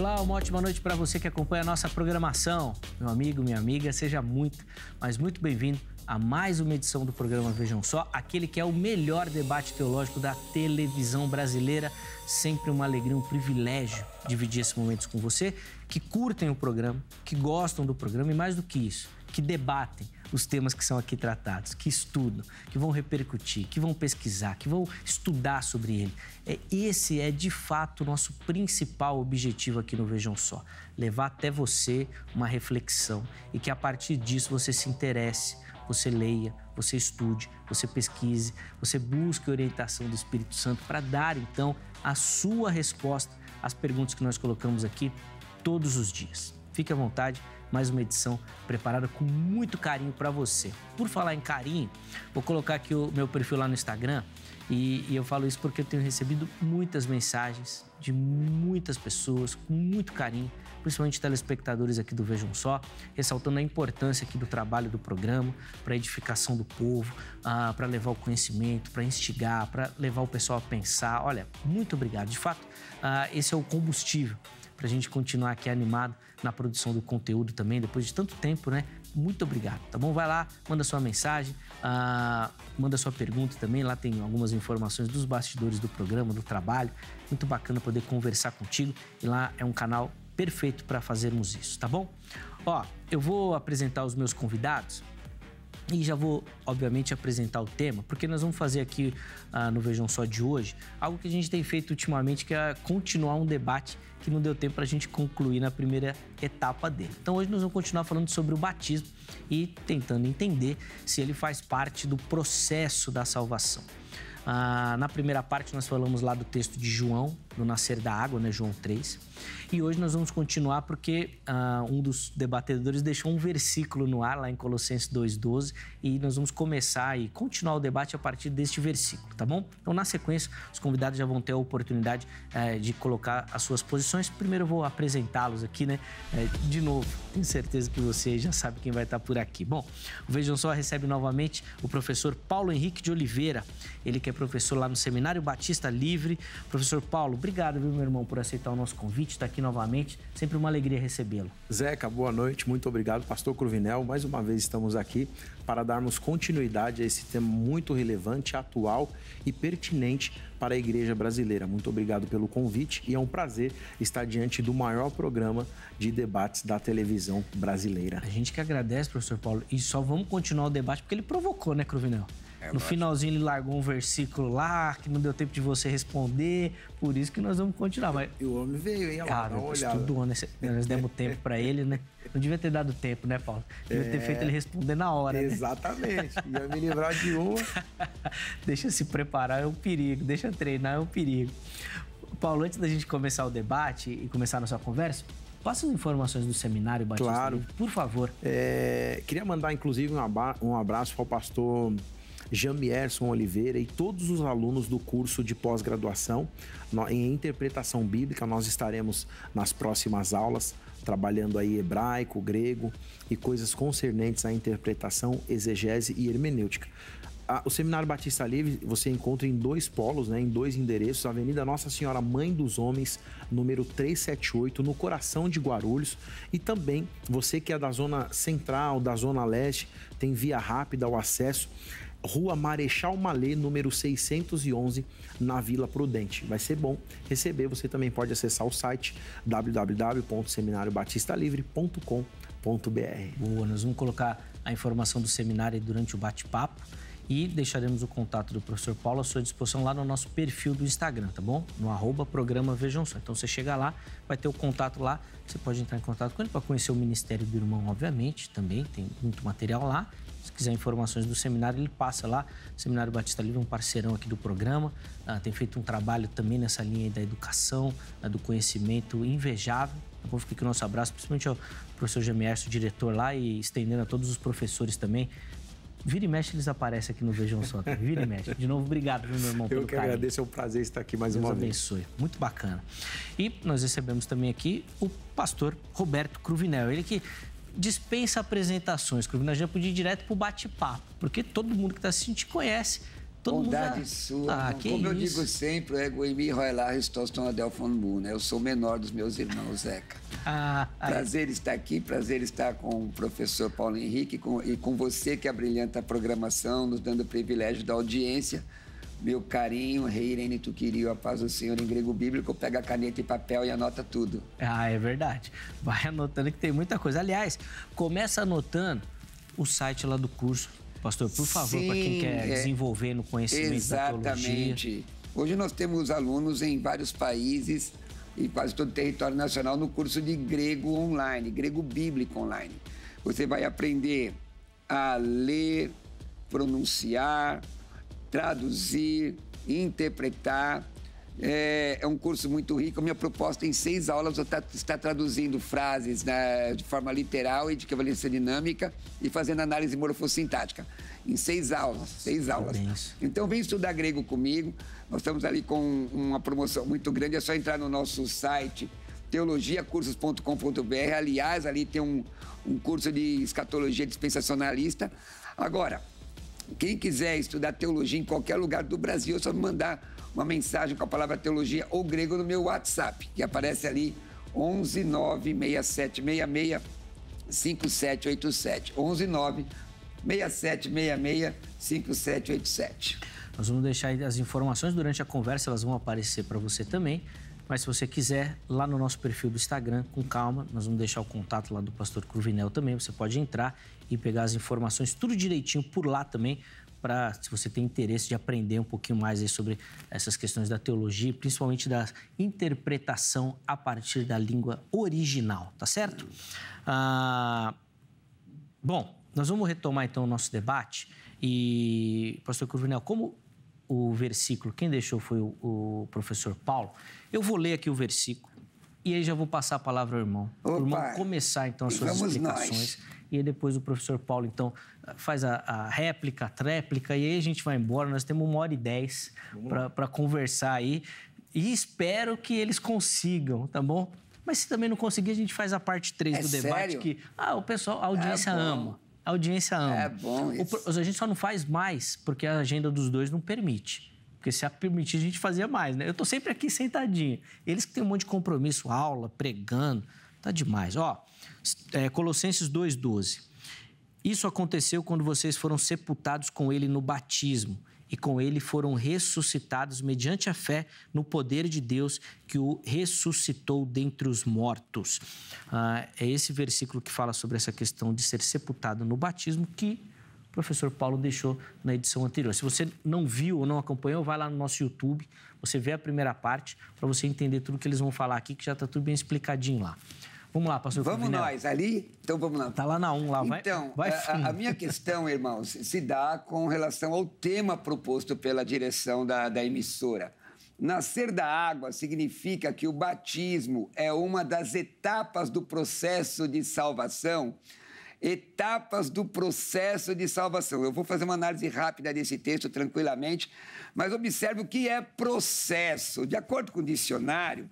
Olá, uma ótima noite para você que acompanha a nossa programação. Meu amigo, minha amiga, seja muito, mas muito bem-vindo a mais uma edição do programa Vejam Só, aquele que é o melhor debate teológico da televisão brasileira. Sempre uma alegria, um privilégio dividir esses momentos com você, que curtem o programa, que gostam do programa e mais do que isso, que debatem os temas que são aqui tratados, que estudam, que vão repercutir, que vão pesquisar, que vão estudar sobre ele. Esse é, de fato, o nosso principal objetivo aqui no Vejam Só. Levar até você uma reflexão e que, a partir disso, você se interesse, você leia, você estude, você pesquise, você busque a orientação do Espírito Santo para dar, então, a sua resposta às perguntas que nós colocamos aqui todos os dias. Fique à vontade. Mais uma edição preparada com muito carinho para você. Por falar em carinho, vou colocar aqui o meu perfil lá no Instagram e eu falo isso porque eu tenho recebido muitas mensagens de muitas pessoas com muito carinho, principalmente telespectadores aqui do Vejam Só, ressaltando a importância aqui do trabalho do programa para a edificação do povo, para levar o conhecimento, para instigar, para levar o pessoal a pensar. Olha, muito obrigado. De fato, esse é o combustível para a gente continuar aqui animado na produção do conteúdo também, depois de tanto tempo, né? Muito obrigado, tá bom? Vai lá, manda sua mensagem, manda sua pergunta também. Lá tem algumas informações dos bastidores do programa, do trabalho. Muito bacana poder conversar contigo e lá é um canal perfeito para fazermos isso, tá bom? Ó, eu vou apresentar os meus convidados e já vou, obviamente, apresentar o tema, porque nós vamos fazer aqui no Vejam Só de hoje algo que a gente tem feito ultimamente, que é continuar um debate que não deu tempo para a gente concluir na primeira etapa dele. Então, hoje nós vamos continuar falando sobre o batismo e tentando entender se ele faz parte do processo da salvação. Na primeira parte, nós falamos lá do texto de João, do nascer da água, né, João 3. E hoje nós vamos continuar porque um dos debatedores deixou um versículo no ar, lá em Colossenses 2,12, e nós vamos começar e continuar o debate a partir deste versículo, tá bom? Então, na sequência, os convidados já vão ter a oportunidade de colocar as suas posições. Primeiro eu vou apresentá-los aqui, né? De novo, tenho certeza que você já sabe quem vai estar por aqui. Bom, o Vejam Só recebe novamente o professor Paulo Henrique de Oliveira, ele que é professor lá no Seminário Batista Livre. Professor Paulo, obrigado, viu, meu irmão, por aceitar o nosso convite, estar aqui novamente. Sempre uma alegria recebê-lo. Zeca, boa noite, muito obrigado, pastor Cruvinel. Mais uma vez estamos aqui para darmos continuidade a esse tema muito relevante, atual e pertinente para a igreja brasileira. Muito obrigado pelo convite e é um prazer estar diante do maior programa de debates da televisão brasileira. A gente que agradece, professor Paulo, e só vamos continuar o debate porque ele provocou, né, Cruvinel? No finalzinho ele largou um versículo lá que não deu tempo de você responder, por isso que nós vamos continuar. Mas... E o homem veio, hein? Cara, estudou, né? Nós demos tempo para ele, né? Não devia ter dado tempo, né, Paulo? Devia ter feito ele responder na hora, exatamente. Né? Ia me livrar de uma. Deixa se preparar, é um perigo. Deixa treinar, é um perigo. Paulo, antes da gente começar o debate e começar a nossa conversa, passa as informações do Seminário Batista. Claro. Por favor. Queria mandar, inclusive, um abraço para o pastor Jamierson Oliveira e todos os alunos do curso de pós-graduação em interpretação bíblica. Nós estaremos nas próximas aulas trabalhando aí hebraico, grego e coisas concernentes à interpretação, exegese e hermenêutica. O Seminário Batista Livre você encontra em 2 polos, né, em 2 endereços: Avenida Nossa Senhora Mãe dos Homens, número 378, no coração de Guarulhos. E também você que é da zona central, da zona leste, tem via rápida ao acesso, Rua Marechal Malê, número 611, na Vila Prudente. Vai ser bom receber. Você também pode acessar o site www.seminariobatistalivre.com.br. Boa, nós vamos colocar a informação do seminário durante o bate-papo e deixaremos o contato do professor Paulo à sua disposição lá no nosso perfil do Instagram, tá bom? No @programa Vejam Só. Então você chega lá, vai ter o contato lá, você pode entrar em contato com ele para conhecer o Ministério do Irmão, obviamente, também tem muito material lá. Se quiser informações do seminário, ele passa lá. O Seminário Batista Livre é um parceirão aqui do programa, tem feito um trabalho também nessa linha aí da educação, do conhecimento invejável. Então fica aqui o nosso abraço, principalmente ao professor Jamierson, diretor lá, e estendendo a todos os professores também. Vira e mexe, eles aparecem aqui no Vejam Só. Vira e mexe. De novo, obrigado, meu irmão, pelo Eu que carinho. agradeço, é um prazer estar aqui mais uma vez. Deus abençoe. Muito bacana. E nós recebemos também aqui o pastor Roberto Cruvinel. Ele que dispensa apresentações, Cruvinel. Já podia ir direto pro bate-papo, porque todo mundo que está assistindo te conhece. Todo Bondade mundo sua. que como eu isso? digo sempre, Egoimi Roelar Stoston Adelfon Moon, né? Eu sou o menor dos meus irmãos, Zeca. Prazer estar aqui, prazer estar com o professor Paulo Henrique e com você que abrilhanta a programação, nos dando o privilégio da audiência. Meu carinho, Rei Irene Tuquirio, a paz do Senhor em grego bíblico, pega caneta e papel e anota tudo. É verdade. Vai anotando que tem muita coisa. Aliás, começa anotando o site lá do curso. Pastor, por favor, para quem quer desenvolver no conhecimento da teologia. Exatamente. Hoje nós temos alunos em vários países e quase todo o território nacional no curso de grego online, grego bíblico online. Você vai aprender a ler, pronunciar, traduzir, interpretar. É um curso muito rico. A minha proposta em 6 aulas está traduzindo frases de forma literal e de equivalência dinâmica e fazendo análise morfossintática. Em 6 aulas. 6 aulas. Então, vem estudar grego comigo. Nós estamos ali com uma promoção muito grande. É só entrar no nosso site, teologiacursos.com.br. Aliás, ali tem um curso de escatologia dispensacionalista. Agora, quem quiser estudar teologia em qualquer lugar do Brasil, é só me mandar uma mensagem com a palavra teologia ou grego no meu WhatsApp, que aparece ali 11 96766 5787. 11 96766 5787. Nós vamos deixar aí as informações durante a conversa, elas vão aparecer para você também. Mas se você quiser, lá no nosso perfil do Instagram, com calma, nós vamos deixar o contato lá do pastor Cruvinel também. Você pode entrar e pegar as informações tudo direitinho por lá também, para, se você tem interesse de aprender um pouquinho mais aí sobre essas questões da teologia, principalmente da interpretação a partir da língua original, tá certo? Bom, nós vamos retomar então o nosso debate e, pastor Cruvinel, como o versículo, quem deixou foi o professor Paulo, eu vou ler aqui o versículo e aí já vou passar a palavra ao irmão. O irmão começar então as suas explicações. E aí depois o professor Paulo, então, faz a réplica, a tréplica, e aí a gente vai embora. Nós temos 1h10 para conversar aí. E espero que eles consigam, tá bom? Mas se também não conseguir, a gente faz a parte 3 do debate. Sério? Que o pessoal, a audiência ama. A audiência ama. É bom isso. A gente só não faz mais porque a agenda dos dois não permite. Porque se a permitir, a gente fazia mais, né? Eu tô sempre aqui sentadinho. Eles que têm um monte de compromisso, aula, pregando, tá demais. Colossenses 2:12. Isso aconteceu quando vocês foram sepultados com ele no batismo e com ele foram ressuscitados mediante a fé no poder de Deus que o ressuscitou dentre os mortos. É esse versículo que fala sobre essa questão de ser sepultado no batismo que o professor Paulo deixou na edição anterior. Se você não viu ou não acompanhou, vai lá no nosso YouTube, você vê a primeira parte para você entender tudo que eles vão falar aqui, que já está tudo bem explicadinho lá. Vamos lá, pastor Vamos Cruvinel. nós, ali? Então, vamos lá. Tá lá na 1, lá. Vai a minha questão, irmãos, se dá com relação ao tema proposto pela direção da emissora. Nascer da água significa que o batismo é uma das etapas do processo de salvação. Etapas do processo de salvação. Eu vou fazer uma análise rápida desse texto, tranquilamente, mas observe o que é processo. De acordo com o dicionário,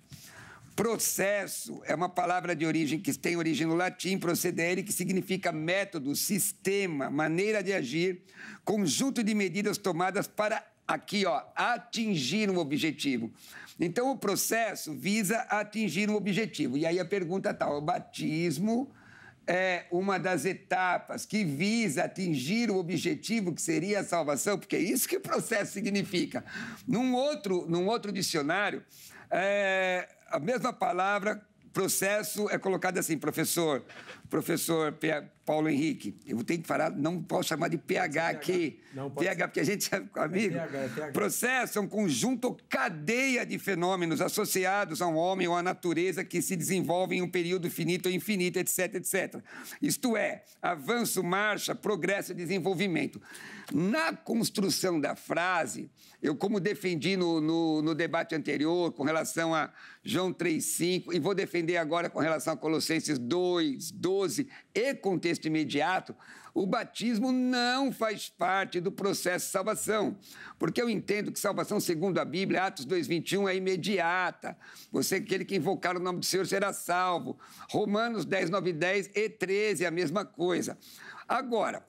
processo é uma palavra de origem que tem origem no latim, procedere, que significa método, sistema, maneira de agir, conjunto de medidas tomadas para, atingir um objetivo. Então, o processo visa atingir um objetivo. E aí a pergunta está, o batismo é uma das etapas que visa atingir o objetivo que seria a salvação, porque é isso que o processo significa. Num outro dicionário, a mesma palavra, processo, é colocada assim, professor Paulo Henrique, eu tenho que falar, não posso chamar de PH aqui, não, PH, porque a gente é amigo. PH. Processo é um conjunto ou cadeia de fenômenos associados a um homem ou à natureza que se desenvolvem em um período finito ou infinito, etc, etc. Isto é, avanço, marcha, progresso, desenvolvimento. Na construção da frase, eu, como defendi no debate anterior com relação a João 3,5 e vou defender agora com relação a Colossenses 2,12 e contexto imediato, o batismo não faz parte do processo de salvação, porque eu entendo que salvação, segundo a Bíblia, Atos 2,21, é imediata. Aquele que invocar o nome do Senhor será salvo. Romanos 10, 9, 10 e 13, a mesma coisa. Agora,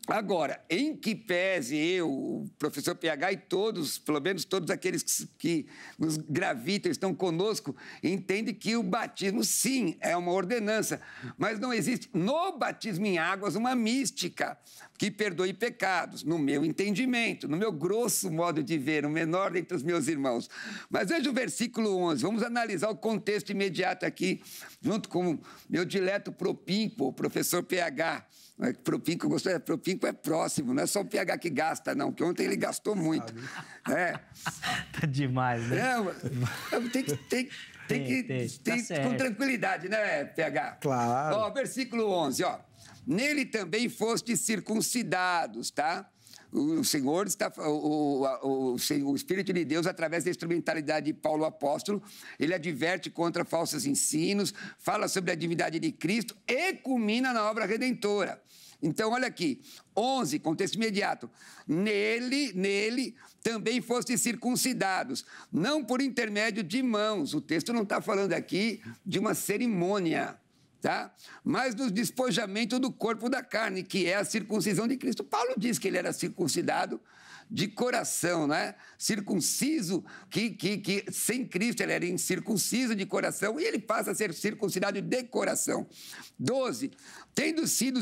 Agora, em que pese eu, o professor PH e todos, pelo menos todos aqueles que nos gravitam, estão conosco, entendem que o batismo, sim, é uma ordenança, mas não existe no batismo em águas uma mística que perdoe pecados, no meu entendimento, no meu grosso modo de ver, o menor dentre os meus irmãos. Mas veja o versículo 11, vamos analisar o contexto imediato aqui, junto com meu dileto Propinco, o professor PH. Propinco, eu gostei, Propinco é próximo, não é só o PH que gasta, não, que ontem ele gastou muito. Tá demais, né? Tem que com tranquilidade, né, PH? Claro. Ó, versículo 11, ó. Nele também fostes circuncidados, tá? O Senhor está, o Espírito de Deus, através da instrumentalidade de Paulo Apóstolo, ele adverte contra falsos ensinos, fala sobre a divindade de Cristo e culmina na obra redentora. Então, olha aqui, 11, contexto imediato. Nele também fostes circuncidados, não por intermédio de mãos. O texto não está falando aqui de uma cerimônia, tá? Mas do despojamento do corpo da carne, que é a circuncisão de Cristo. Paulo diz que ele era circuncidado de coração, né? Circunciso, que sem Cristo ele era incircunciso de coração, e ele passa a ser circuncidado de coração. 12, tendo sido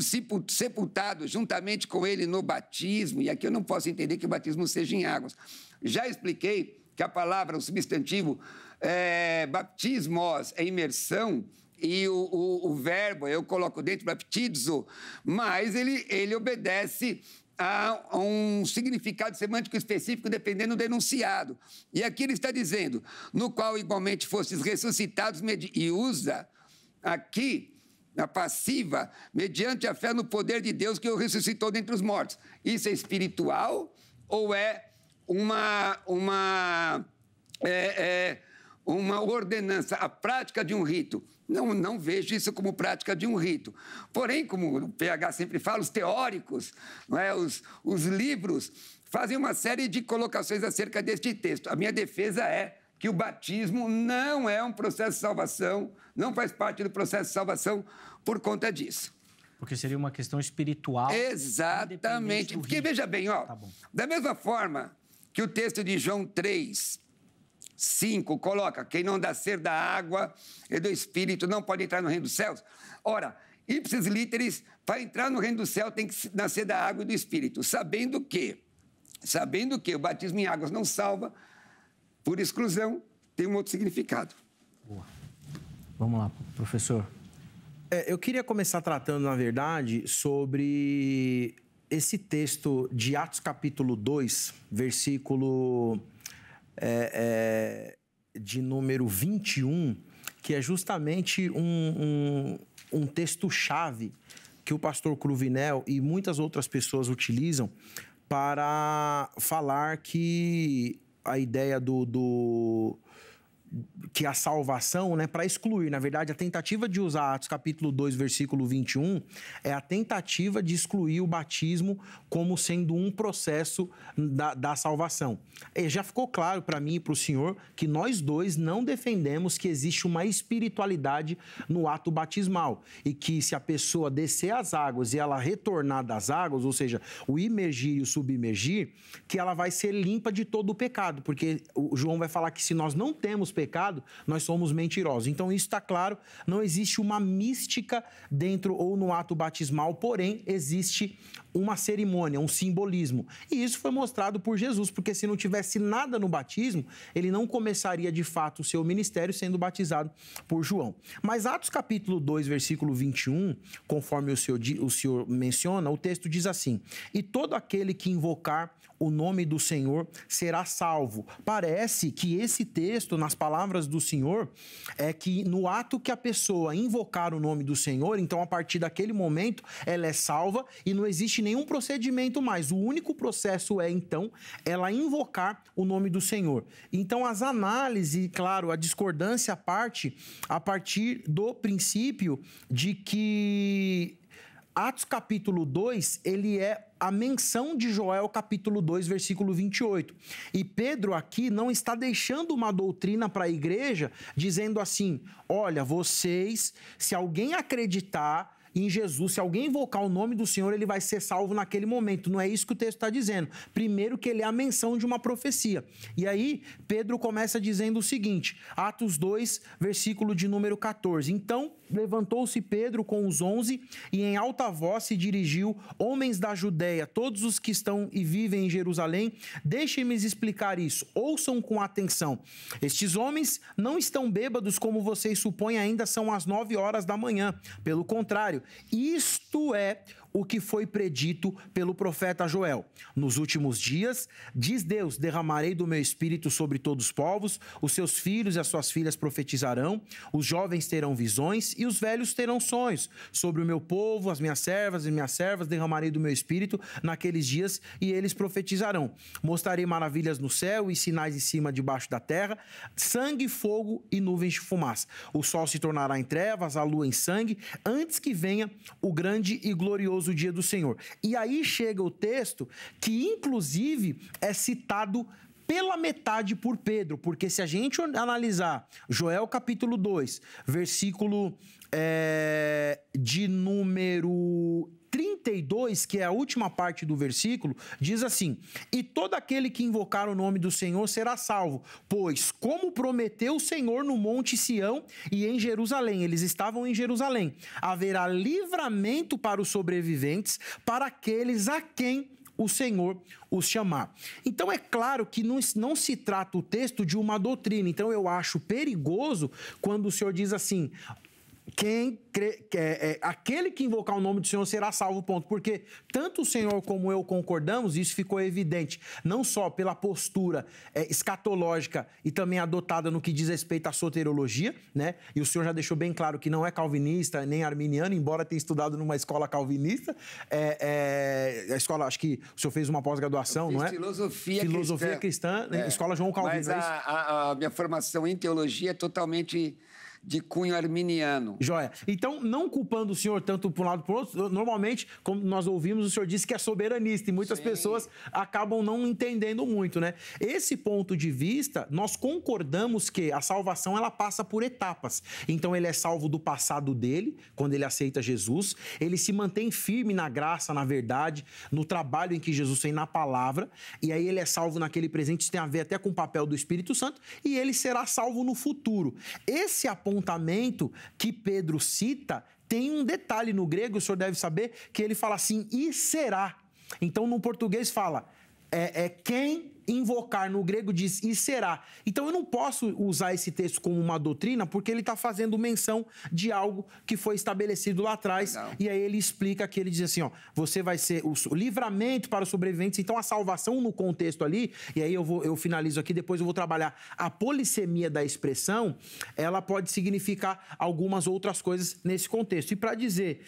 sepultado juntamente com ele no batismo, e aqui eu não posso entender que o batismo seja em águas. Já expliquei que a palavra, o substantivo, baptismos é imersão, e o verbo eu coloco dentro, baptizo, mas ele obedece a um significado semântico específico dependendo do enunciado. E aqui ele está dizendo, no qual igualmente fostes ressuscitados, e usa aqui, na passiva, mediante a fé no poder de Deus que o ressuscitou dentre os mortos. Isso é espiritual ou é uma ordenança, a prática de um rito? Não vejo isso como prática de um rito. Porém, como o PH sempre fala, os teóricos, não é? os livros, fazem uma série de colocações acerca deste texto. A minha defesa é que o batismo não é um processo de salvação, não faz parte do processo de salvação por conta disso. Porque seria uma questão espiritual. Exatamente. Porque, veja bem, ó, tá bom. Da mesma forma que o texto de João 3:5 coloca, quem não nascer da água e do Espírito não pode entrar no reino dos céus. Ora, ipsis literis, para entrar no reino do céu tem que nascer da água e do Espírito, sabendo que o batismo em águas não salva, por exclusão, tem um outro significado. Boa. Vamos lá, professor. Eu queria começar tratando, na verdade, sobre esse texto de Atos capítulo 2, versículo de número 21, que é justamente um texto-chave que o pastor Cruvinel e muitas outras pessoas utilizam para falar que a ideia que a salvação, né, para excluir, na verdade, a tentativa de usar Atos capítulo 2, versículo 21, é a tentativa de excluir o batismo como sendo um processo da salvação. E já ficou claro para mim e para o senhor que nós dois não defendemos que existe uma espiritualidade no ato batismal e que se a pessoa descer as águas e ela retornar das águas, ou seja, o imergir e o submergir, que ela vai ser limpa de todo o pecado, porque o João vai falar que se nós não temos pecado, nós somos mentirosos. Então, isso está claro, não existe uma mística dentro ou no ato batismal, porém, existe uma cerimônia, um simbolismo. E isso foi mostrado por Jesus, porque se não tivesse nada no batismo, ele não começaria de fato o seu ministério sendo batizado por João. Mas Atos capítulo 2, versículo 21, conforme o senhor menciona, o texto diz assim: e todo aquele que invocar o nome do Senhor será salvo. Parece que esse texto, nas palavras do Senhor, é que no ato que a pessoa invocar o nome do Senhor, então a partir daquele momento ela é salva e não existe nenhum procedimento mais. O único processo é, então, ela invocar o nome do Senhor. Então, as análises, claro, a discordância parte a partir do princípio de que Atos capítulo 2, ele é a menção de Joel capítulo 2, versículo 28. E Pedro aqui não está deixando uma doutrina para a igreja, dizendo assim, olha, vocês, se alguém acreditar em Jesus. Se alguém invocar o nome do Senhor, ele vai ser salvo naquele momento. Não é isso que o texto está dizendo. Primeiro que ele é a menção de uma profecia. E aí, Pedro começa dizendo o seguinte, Atos 2, versículo de número 14. Então, levantou-se Pedro com os 11 e em alta voz se dirigiu, homens da Judéia, todos os que estão e vivem em Jerusalém, deixem-me explicar isso, ouçam com atenção. Estes homens não estão bêbados como vocês supõem, ainda são as 9 horas da manhã. Pelo contrário, isto é o que foi predito pelo profeta Joel. Nos últimos dias, diz Deus, derramarei do meu espírito sobre todos os povos, os seus filhos e as suas filhas profetizarão, os jovens terão visões e os velhos terão sonhos. Sobre o meu povo, as minhas servas e minhas servas, derramarei do meu espírito naqueles dias e eles profetizarão. Mostrarei maravilhas no céu e sinais em cima debaixo da terra, sangue, fogo e nuvens de fumaça. O sol se tornará em trevas, a lua em sangue, antes que venha o grande e glorioso dia do Senhor. E aí chega o texto que, inclusive, é citado pela metade por Pedro, porque se a gente analisar Joel capítulo 2, versículo de número 32, que é a última parte do versículo, diz assim, e todo aquele que invocar o nome do Senhor será salvo, pois como prometeu o Senhor no monte Sião e em Jerusalém, eles estavam em Jerusalém, haverá livramento para os sobreviventes, para aqueles a quem o Senhor os chamar. Então é claro que não se trata o texto de uma doutrina, então eu acho perigoso quando o Senhor diz assim, aquele que invocar o nome do Senhor será salvo, ponto. Porque tanto o Senhor como eu concordamos, isso ficou evidente, não só pela postura escatológica e também adotada no que diz respeito à soteriologia, né? E o Senhor já deixou bem claro que não é calvinista nem arminiano, embora tenha estudado numa escola calvinista. A escola, acho que o Senhor fez uma pós-graduação, não é? Filosofia cristã, Escola João Calvino. Mas a minha formação em teologia é totalmente de cunho arminiano. Joia. Então, não culpando o senhor tanto por um lado por outro, normalmente, como nós ouvimos, o senhor disse que é soberanista e muitas pessoas acabam não entendendo muito, né? Esse ponto de vista, nós concordamos que a salvação, ela passa por etapas. Então, ele é salvo do passado dele, quando ele aceita Jesus, ele se mantém firme na graça, na verdade, no trabalho em que Jesus tem na palavra, e aí ele é salvo naquele presente, isso tem a ver até com o papel do Espírito Santo, e ele será salvo no futuro. Esse apontamento que Pedro cita tem um detalhe no grego, o senhor deve saber, que ele fala assim, e será. Então, no português fala, quem invocar, no grego diz, e será. Então, eu não posso usar esse texto como uma doutrina, porque ele está fazendo menção de algo que foi estabelecido lá atrás, e aí ele explica que ele diz assim, ó, você vai ser o livramento para os sobreviventes, então a salvação no contexto ali, e aí eu finalizo aqui, depois eu vou trabalhar a polissemia da expressão, ela pode significar algumas outras coisas nesse contexto. E para dizer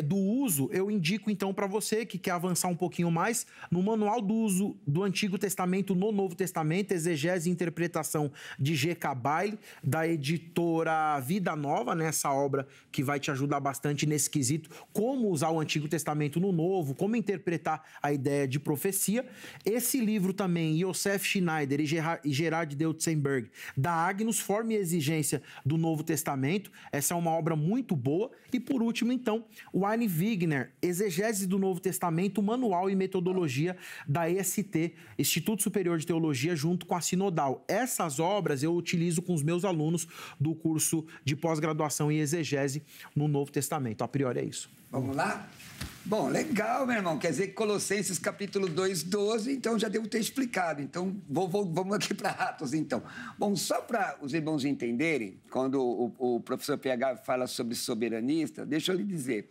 do uso, eu indico então para você que quer avançar um pouquinho mais, no Manual do Uso do Antigo Testamento no Novo Testamento, exegese e interpretação de G.K. Bailey, da editora Vida Nova, nessa obra que vai te ajudar bastante nesse quesito, como usar o Antigo Testamento no Novo, como interpretar a ideia de profecia. Esse livro também, Yosef Schneider e Gerard Deutzenberg, da Agnus, Forma e Exigência do Novo Testamento. Essa é uma obra muito boa. E por último, então, o Arne Wigner, Exegese do Novo Testamento, Manual e Metodologia da EST, Instituto Superior de Teologia, junto com a Sinodal. Essas obras eu utilizo com os meus alunos do curso de pós-graduação em exegese no Novo Testamento. A priori é isso. Vamos lá? Bom, legal, meu irmão. Quer dizer que Colossenses capítulo 2, 12, então já devo ter explicado. Então, vamos aqui para Atos, então. Bom, só para os irmãos entenderem, quando o professor PH fala sobre soberanista, deixa eu lhe dizer...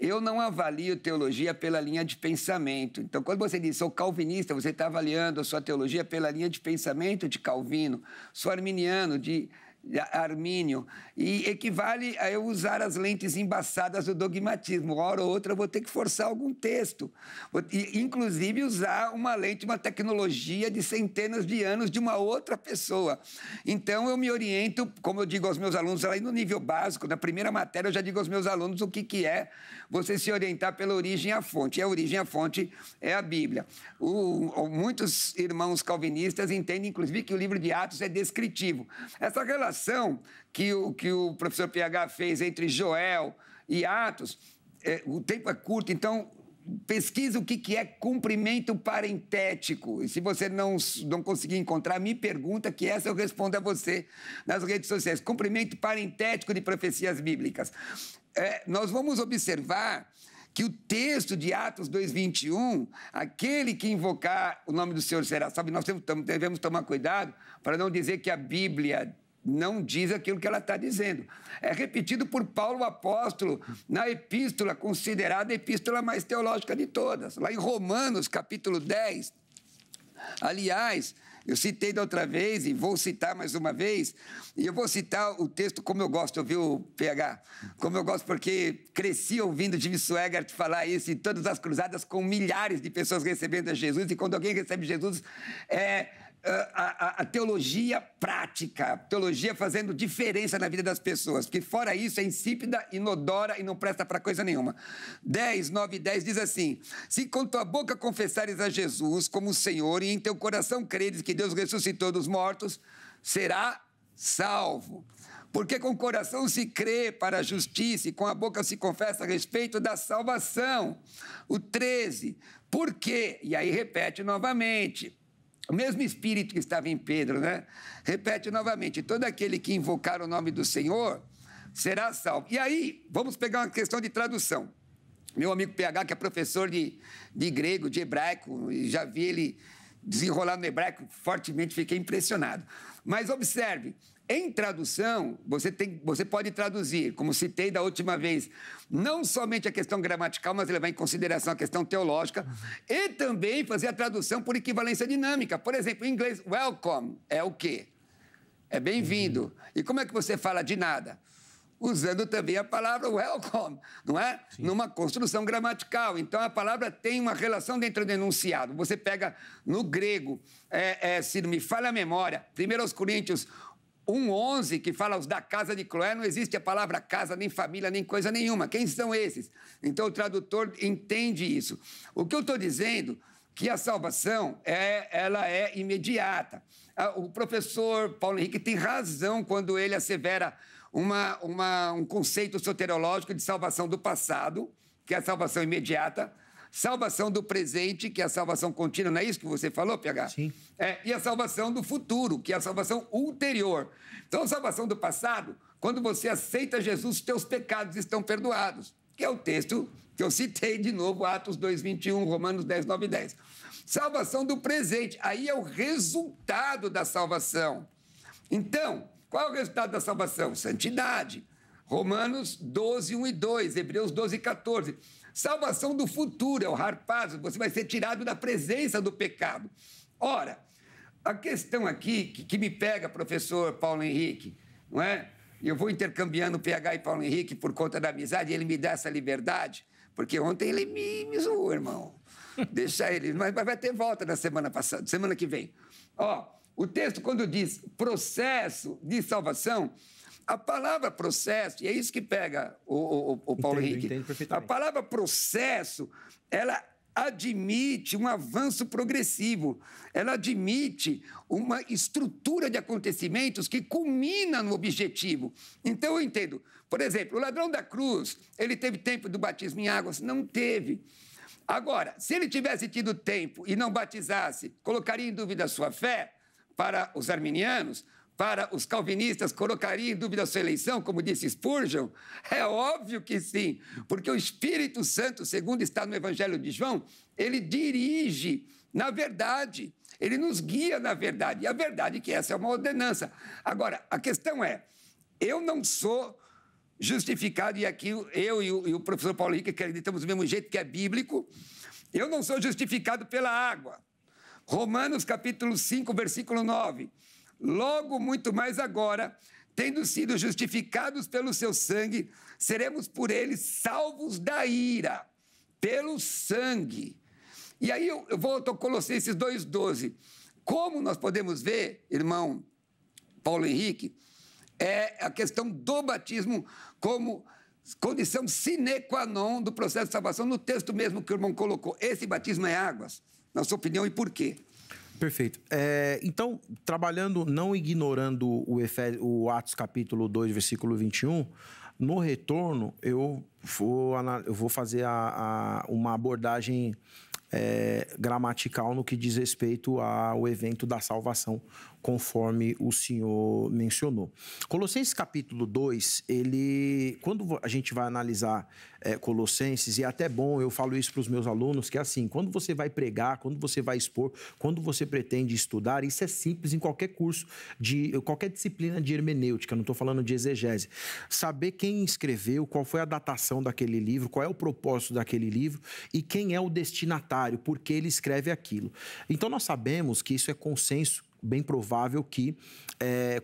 Eu não avalio teologia pela linha de pensamento. Então, quando você diz sou calvinista, você está avaliando a sua teologia pela linha de pensamento de Calvino. Sou arminiano, de Armínio. E equivale a eu usar as lentes embaçadas do dogmatismo. Uma hora ou outra eu vou ter que forçar algum texto. Inclusive usar uma lente, uma tecnologia de centenas de anos de uma outra pessoa. Então eu me oriento, como eu digo aos meus alunos, aí no nível básico, na primeira matéria eu já digo aos meus alunos o que é você se orientar pela origem à fonte. E a origem à fonte é a Bíblia. Muitos irmãos calvinistas entendem, inclusive, que o livro de Atos é descritivo. Essa relação que o professor PH fez entre Joel e Atos o tempo é curto, então pesquisa o que é cumprimento parentético. E se você não conseguir encontrar, me pergunta, que essa eu respondo a você nas redes sociais. Cumprimento parentético de profecias bíblicas. Nós vamos observar que o texto de Atos 2:21, aquele que invocar o nome do Senhor será salvo. Nós devemos tomar cuidado para não dizer que a Bíblia não diz aquilo que ela está dizendo. É repetido por Paulo, o apóstolo, na epístola considerada a epístola mais teológica de todas. Lá em Romanos, capítulo 10. Aliás, eu citei da outra vez e vou citar mais uma vez, e eu vou citar o texto como eu gosto, viu, PH? Como eu gosto, porque cresci ouvindo Jimmy Swaggart falar isso em todas as cruzadas, com milhares de pessoas recebendo a Jesus, e quando alguém recebe Jesus, a teologia prática, a teologia fazendo diferença na vida das pessoas, porque fora isso é insípida, inodora e não presta para coisa nenhuma. 10, 9 e 10 diz assim: se com tua boca confessares a Jesus como Senhor e em teu coração creres que Deus ressuscitou dos mortos, será salvo. Porque com o coração se crê para a justiça e com a boca se confessa a respeito da salvação. O 13, por quê? E aí repete novamente. O mesmo Espírito que estava em Pedro, né? Repete novamente: todo aquele que invocar o nome do Senhor será salvo. E aí, vamos pegar uma questão de tradução. Meu amigo PH, que é professor de grego, de hebraico, já vi ele desenrolar no hebraico fortemente, fiquei impressionado. Mas observe, em tradução, você pode traduzir, como citei da última vez, não somente a questão gramatical, mas levar em consideração a questão teológica e também fazer a tradução por equivalência dinâmica. Por exemplo, em inglês, welcome é o quê? É bem-vindo. E como é que você fala de nada? Usando também a palavra welcome, não é? Sim. Numa construção gramatical. Então, a palavra tem uma relação dentro do enunciado. Você pega no grego, se não me falha a memória, 1 Coríntios 1:11, que fala os da casa de Cloé, não existe a palavra casa, nem família, nem coisa nenhuma. Quem são esses? Então, o tradutor entende isso. O que eu estou dizendo que a salvação ela é imediata. O professor Paulo Henrique tem razão quando ele assevera um conceito soteriológico de salvação do passado, que é a salvação imediata, salvação do presente, que é a salvação contínua, não é isso que você falou, PH? Sim. E a salvação do futuro, que é a salvação ulterior. Então, a salvação do passado, quando você aceita Jesus, os teus pecados estão perdoados, que é o texto que eu citei de novo, Atos 2:21, Romanos 10, 9 e 10. Salvação do presente, aí é o resultado da salvação. Então, qual é o resultado da salvação? Santidade. Romanos 12, 1 e 2, Hebreus 12, 14. Salvação do futuro, é o harpazo, você vai ser tirado da presença do pecado. Ora, a questão aqui que me pega, professor Paulo Henrique, não é? Eu vou intercambiando PH e Paulo Henrique por conta da amizade, e ele me dá essa liberdade, porque ontem ele me zoou, irmão. Deixa ele, mas vai ter volta na semana passada, semana que vem. O texto, quando diz processo de salvação, a palavra processo, e é isso que pega o Paulo Henrique, entendo perfeitamente. A palavra processo, ela admite um avanço progressivo, ela admite uma estrutura de acontecimentos que culmina no objetivo. Então, eu entendo, por exemplo, o ladrão da cruz, ele teve tempo do batismo em águas? Não teve. Agora, se ele tivesse tido tempo e não batizasse, colocaria em dúvida a sua fé? Para os arminianos, para os calvinistas, colocaria em dúvida a sua eleição, como disse Spurgeon? É óbvio que sim, porque o Espírito Santo, segundo está no Evangelho de João, ele dirige na verdade, ele nos guia na verdade, e a verdade é que essa é uma ordenança. Agora, a questão é, eu não sou justificado, e aqui eu e o professor Paulo Henrique acreditamos do mesmo jeito que é bíblico, eu não sou justificado pela água. Romanos capítulo 5, versículo 9. Logo, muito mais agora, tendo sido justificados pelo seu sangue, seremos por ele salvos da ira, pelo sangue. E aí eu volto a Colossenses 2,12. Como nós podemos ver, irmão Paulo Henrique, é a questão do batismo como condição sine qua non do processo de salvação, no texto mesmo que o irmão colocou. Esse batismo é águas, na sua opinião, e por quê? Perfeito. Então, trabalhando, não ignorando o Atos capítulo 2, versículo 21, no retorno, eu eu vou fazer uma abordagem gramatical no que diz respeito ao evento da salvação, conforme o senhor mencionou. Colossenses capítulo 2, quando a gente vai analisar Colossenses, e é até bom, eu falo isso para os meus alunos, que é assim, quando você vai pregar, quando você vai expor, quando você pretende estudar, isso é simples em qualquer curso, qualquer disciplina de hermenêutica, não estou falando de exegese. Saber quem escreveu, qual foi a datação daquele livro, qual é o propósito daquele livro e quem é o destinatário, por que ele escreve aquilo. Então nós sabemos que isso é consenso, bem provável que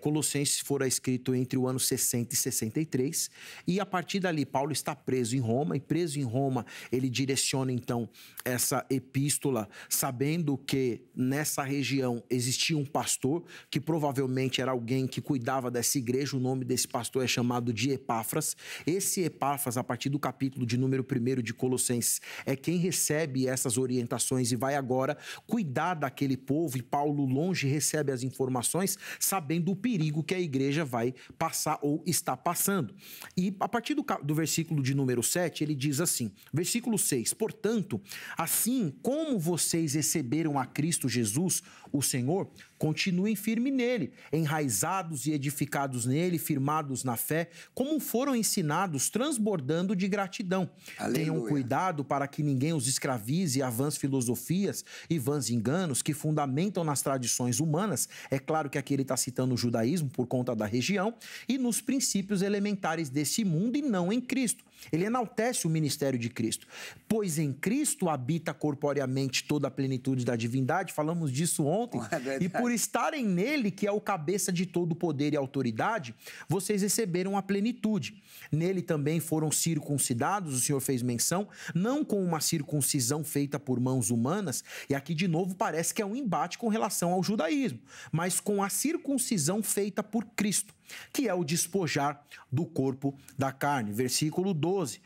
Colossenses fora escrito entre o ano 60 e 63, e a partir dali Paulo está preso em Roma, e preso em Roma ele direciona então essa epístola, sabendo que nessa região existia um pastor, que provavelmente era alguém que cuidava dessa igreja, o nome desse pastor é chamado de Epáfras. Esse Epáfras, a partir do capítulo de número 1 de Colossenses, é quem recebe essas orientações e vai agora cuidar daquele povo, e Paulo longe recebe as informações, sabendo o perigo que a igreja vai passar ou está passando. E a partir do versículo de número 7, ele diz assim, versículo 6, portanto, assim como vocês receberam a Cristo Jesus, o Senhor, continuem firmes nele, enraizados e edificados nele, firmados na fé, como foram ensinados, transbordando de gratidão. Aleluia. Tenham cuidado para que ninguém os escravize a vãs filosofias e vãs enganos que fundamentam nas tradições humanas. É claro que aqui ele está citando o judaísmo por conta da região, e nos princípios elementares desse mundo e não em Cristo. Ele enaltece o ministério de Cristo, pois em Cristo habita corporeamente toda a plenitude da divindade, falamos disso ontem, e por estarem nele, que é o cabeça de todo o poder e autoridade, vocês receberam a plenitude. Nele também foram circuncidados, o Senhor fez menção, não com uma circuncisão feita por mãos humanas, e aqui de novo parece que é um embate com relação ao judaísmo, mas com a circuncisão feita por Cristo, que é o despojar do corpo da carne. Versículo 12,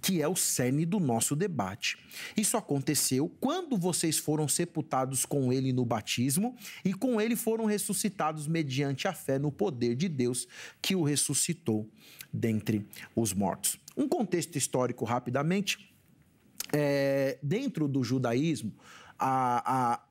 que é o cerne do nosso debate. Isso aconteceu quando vocês foram sepultados com ele no batismo e com ele foram ressuscitados mediante a fé no poder de Deus que o ressuscitou dentre os mortos. Um contexto histórico rapidamente. Dentro do judaísmo, a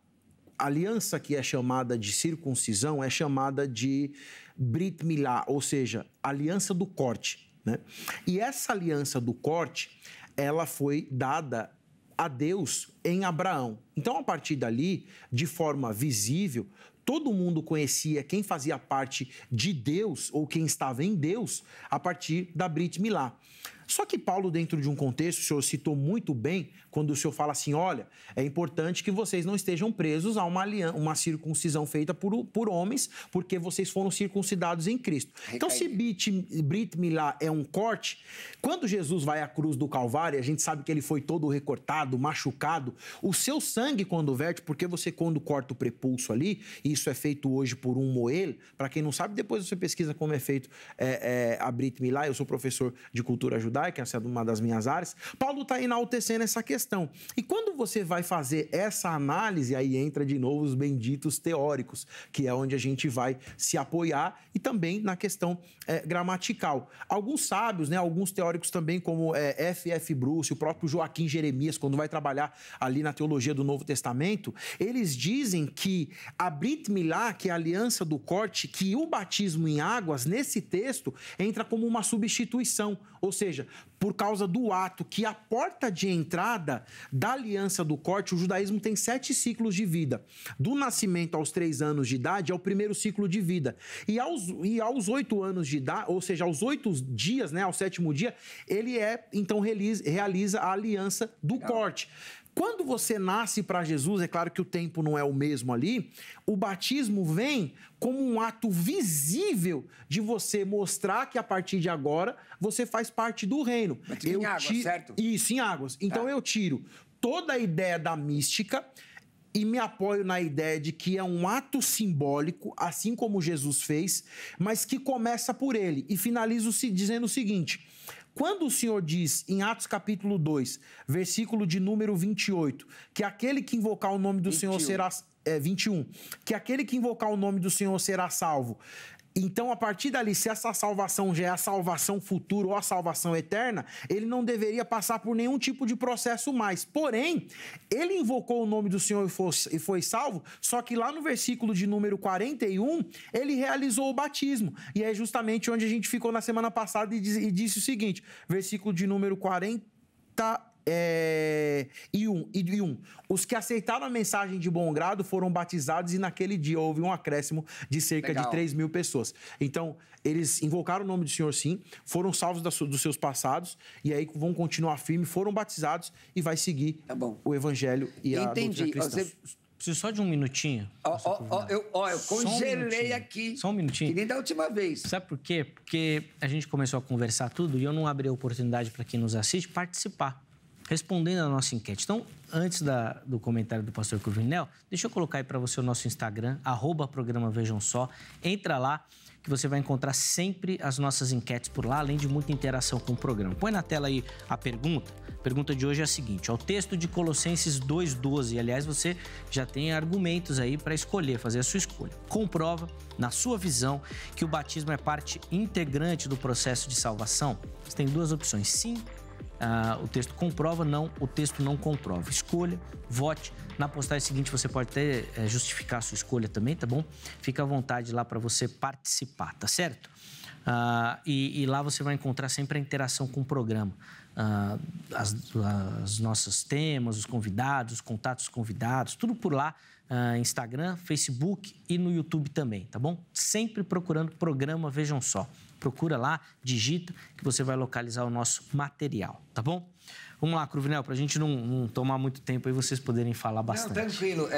aliança que é chamada de circuncisão é chamada de Brit Milá, ou seja, aliança do corte, né? E essa aliança do corte, ela foi dada a Deus em Abraão. Então, a partir dali, de forma visível, todo mundo conhecia quem fazia parte de Deus ou quem estava em Deus a partir da Brit Milá. Só que Paulo, dentro de um contexto, o senhor citou muito bem, quando o senhor fala assim, olha, é importante que vocês não estejam presos a uma circuncisão feita por homens, porque vocês foram circuncidados em Cristo. Então, se Brit Milá é um corte, quando Jesus vai à cruz do Calvário, a gente sabe que ele foi todo recortado, machucado, o seu sangue, quando verte, porque você, quando corta o prepulso ali, e isso é feito hoje por um moel, para quem não sabe, depois você pesquisa como é feito a Brit Milá, eu sou professor de cultura judaica, essa é uma das minhas áreas. Paulo está enaltecendo essa questão. E quando você vai fazer essa análise, aí entra de novo os benditos teóricos, que é onde a gente vai se apoiar, e também na questão gramatical. Alguns sábios, né, alguns teóricos também, como F.F. Bruce, o próprio Joaquim Jeremias, quando vai trabalhar ali na teologia do Novo Testamento, eles dizem que a Brit Milá, que é a aliança do corte, que o batismo em águas, nesse texto, entra como uma substituição, ou seja, por causa do ato que a porta de entrada da aliança do corte, o judaísmo tem 7 ciclos de vida. Do nascimento aos 3 anos de idade é o primeiro ciclo de vida. E aos 8 anos de idade, ou seja, aos 8 dias, né, ao 7º dia, ele então realiza a aliança do corte. Quando você nasce para Jesus, é claro que o tempo não é o mesmo ali, o batismo vem como um ato visível de você mostrar que a partir de agora você faz parte do reino. Em águas, certo? Isso, em águas. Então eu tiro toda a ideia da mística e me apoio na ideia de que é um ato simbólico, assim como Jesus fez, mas que começa por ele. E finalizo dizendo o seguinte: quando o Senhor diz, em Atos capítulo 2, versículo de número 28, que aquele que invocar o nome do 21. Senhor será... 21. Que aquele que invocar o nome do Senhor será salvo. Então, a partir dali, se essa salvação já é a salvação futura ou a salvação eterna, ele não deveria passar por nenhum tipo de processo mais. Porém, ele invocou o nome do Senhor e foi salvo, só que lá no versículo de número 41, ele realizou o batismo. E é justamente onde a gente ficou na semana passada e disse o seguinte, versículo de número 41. Os que aceitaram a mensagem de bom grado foram batizados e naquele dia houve um acréscimo de cerca de 3.000 pessoas. Então, eles invocaram o nome do Senhor sim, foram salvos dos seus passados e aí vão continuar firmes, foram batizados e vai seguir o evangelho e a doutrina cristã. Preciso só de um minutinho. Eu congelei aqui. Só um minutinho. Que nem da última vez. Sabe por quê? Porque a gente começou a conversar tudo e eu não abri a oportunidade para quem nos assiste participar, respondendo a nossa enquete. Então, antes do comentário do pastor Cruvinel, deixa eu colocar aí para você o nosso Instagram, @programa Vejam Só. Entra lá, que você vai encontrar sempre as nossas enquetes por lá, além de muita interação com o programa. Põe na tela aí a pergunta. A pergunta de hoje é a seguinte, o texto de Colossenses 2:12. Aliás, você já tem argumentos aí para escolher, fazer a sua escolha. Comprova, na sua visão, que o batismo é parte integrante do processo de salvação? Você tem duas opções, sim. O texto comprova, não, o texto não comprova. Escolha, vote. Na postagem seguinte você pode até justificar a sua escolha também, tá bom? Fica à vontade lá para você participar, tá certo? E lá você vai encontrar sempre a interação com o programa. As nossos temas, os convidados, os contatos convidados, tudo por lá. Instagram, Facebook e no YouTube também, tá bom? Sempre procurando programa Vejam Só. Procura lá, digita, que você vai localizar o nosso material, tá bom? Vamos lá, Cruvinel, para a gente não tomar muito tempo aí vocês poderem falar bastante. Não, tranquilo.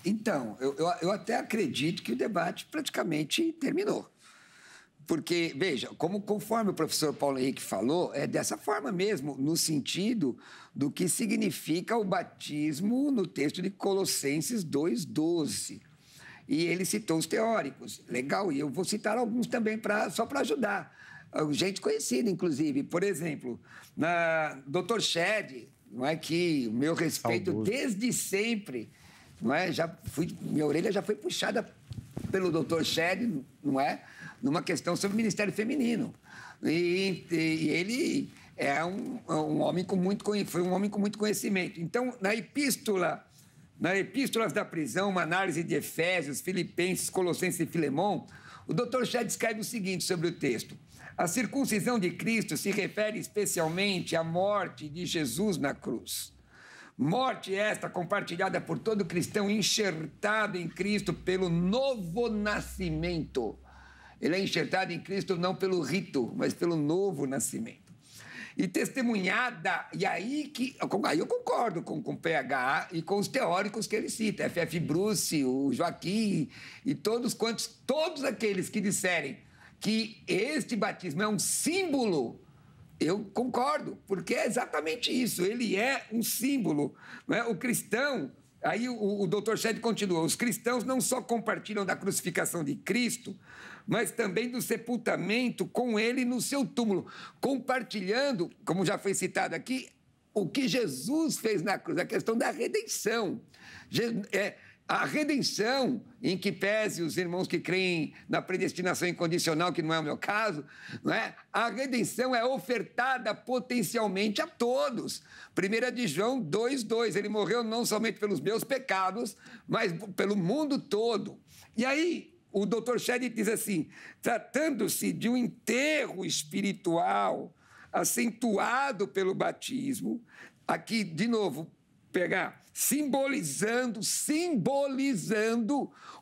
Então, eu até acredito que o debate praticamente terminou. Porque, veja, conforme o professor Paulo Henrique falou, é dessa forma mesmo, no sentido do que significa o batismo no texto de Colossenses 2:12. E ele citou os teóricos. Legal, e eu vou citar alguns também só para ajudar. Gente conhecida, inclusive. Por exemplo, Dr. Shedd, não é, que o meu respeito saudoso desde sempre, não é? Minha orelha já foi puxada pelo Dr. Shedd, não é? Numa questão sobre o Ministério Feminino. E ele é um homem com muito conhecimento. Então, nas epístolas da prisão, uma análise de Efésios, Filipenses, Colossenses e Filemão, o Dr. Shedd escreve o seguinte sobre o texto. A circuncisão de Cristo se refere especialmente à morte de Jesus na cruz. Morte esta compartilhada por todo cristão enxertado em Cristo pelo novo nascimento. Ele é enxertado em Cristo não pelo rito, mas pelo novo nascimento. E testemunhada, e aí eu concordo com o PH e com os teóricos que ele cita, F.F. Bruce, o Joaquim e todos aqueles que disserem que este batismo é um símbolo, eu concordo, porque é exatamente isso, ele é um símbolo, não é? O cristão, aí o Dr. Shedd continua, os cristãos não só compartilham da crucificação de Cristo, mas também do sepultamento com ele no seu túmulo, compartilhando, como já foi citado aqui, o que Jesus fez na cruz, a questão da redenção. A redenção, em que pese os irmãos que creem na predestinação incondicional, que não é o meu caso, não é? A redenção é ofertada potencialmente a todos. 1 de João 2:2, ele morreu não somente pelos meus pecados, mas pelo mundo todo. E aí, o Dr. Shedd diz assim, tratando-se de um enterro espiritual acentuado pelo batismo, aqui, de novo, simbolizando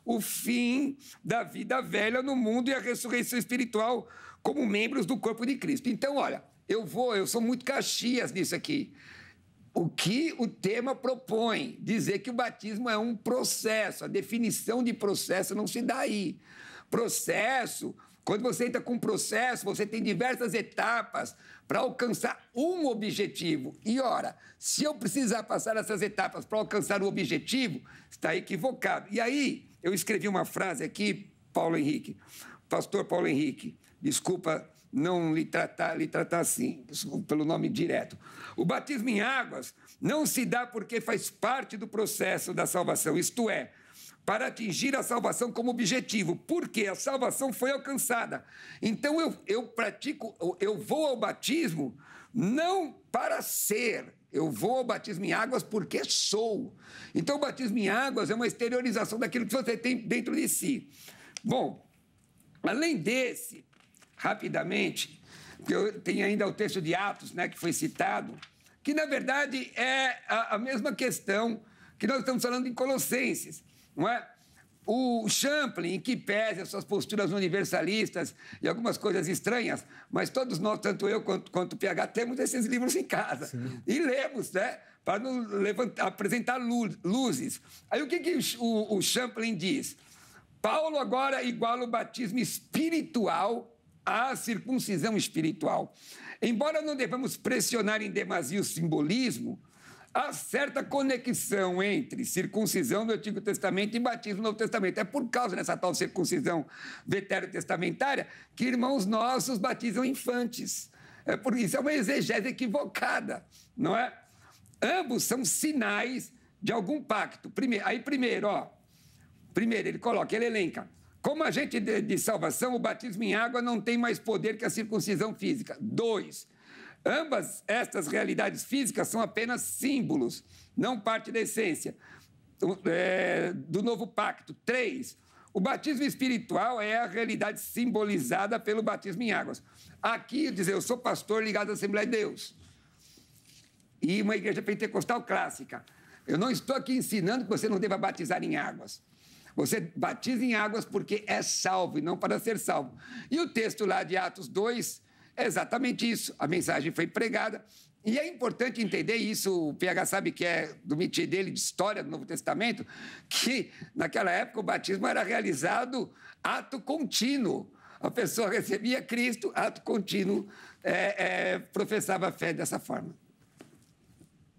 o fim da vida velha no mundo e a ressurreição espiritual como membros do corpo de Cristo. Então, olha, eu sou muito Caxias nisso aqui. O que o tema propõe? Dizer que o batismo é um processo. A definição de processo não se dá aí. Processo, quando você entra com um processo, você tem diversas etapas para alcançar um objetivo. E, ora, se eu precisar passar essas etapas para alcançar o objetivo, está equivocado. E aí, eu escrevi uma frase aqui, pastor Paulo Henrique, desculpa não lhe tratar assim, pelo nome direto. O batismo em águas não se dá porque faz parte do processo da salvação, isto é, para atingir a salvação como objetivo, porque a salvação foi alcançada. Então, eu vou ao batismo não para ser, eu vou ao batismo em águas porque sou. Então, o batismo em águas é uma exteriorização daquilo que você tem dentro de si. Bom, além desse, rapidamente, porque eu tenho ainda o texto de Atos, né, que foi citado, que, na verdade, é a mesma questão que nós estamos falando em Colossenses, não é? O Champlin, em que pese as suas posturas universalistas e algumas coisas estranhas, mas todos nós, tanto eu quanto o PH, temos esses livros em casa. Sim. E lemos, né? Para nos apresentar luzes. Aí o que o Champlin diz? Paulo agora iguala o batismo espiritual à circuncisão espiritual. Embora não devamos pressionar em demasia o simbolismo, há certa conexão entre circuncisão do Antigo Testamento e batismo no Novo Testamento. É por causa dessa tal circuncisão veterotestamentária que irmãos nossos batizam infantes. É por isso, é uma exegese equivocada, não é? Ambos são sinais de algum pacto. Primeiro, ele coloca, ele elenca. Como agente de salvação, o batismo em água não tem mais poder que a circuncisão física. 2. Ambas estas realidades físicas são apenas símbolos, não parte da essência do novo pacto. 3. O batismo espiritual é a realidade simbolizada pelo batismo em águas. Aqui, eu sou pastor ligado à Assembleia de Deus e uma igreja pentecostal clássica. Eu não estou aqui ensinando que você não deva batizar em águas. Você batiza em águas porque é salvo e não para ser salvo. E o texto lá de Atos 2... é exatamente isso. A mensagem foi pregada. E é importante entender isso. O PH sabe que é do métier dele, de história do Novo Testamento, que naquela época o batismo era realizado ato contínuo. A pessoa recebia Cristo, ato contínuo, professava a fé dessa forma.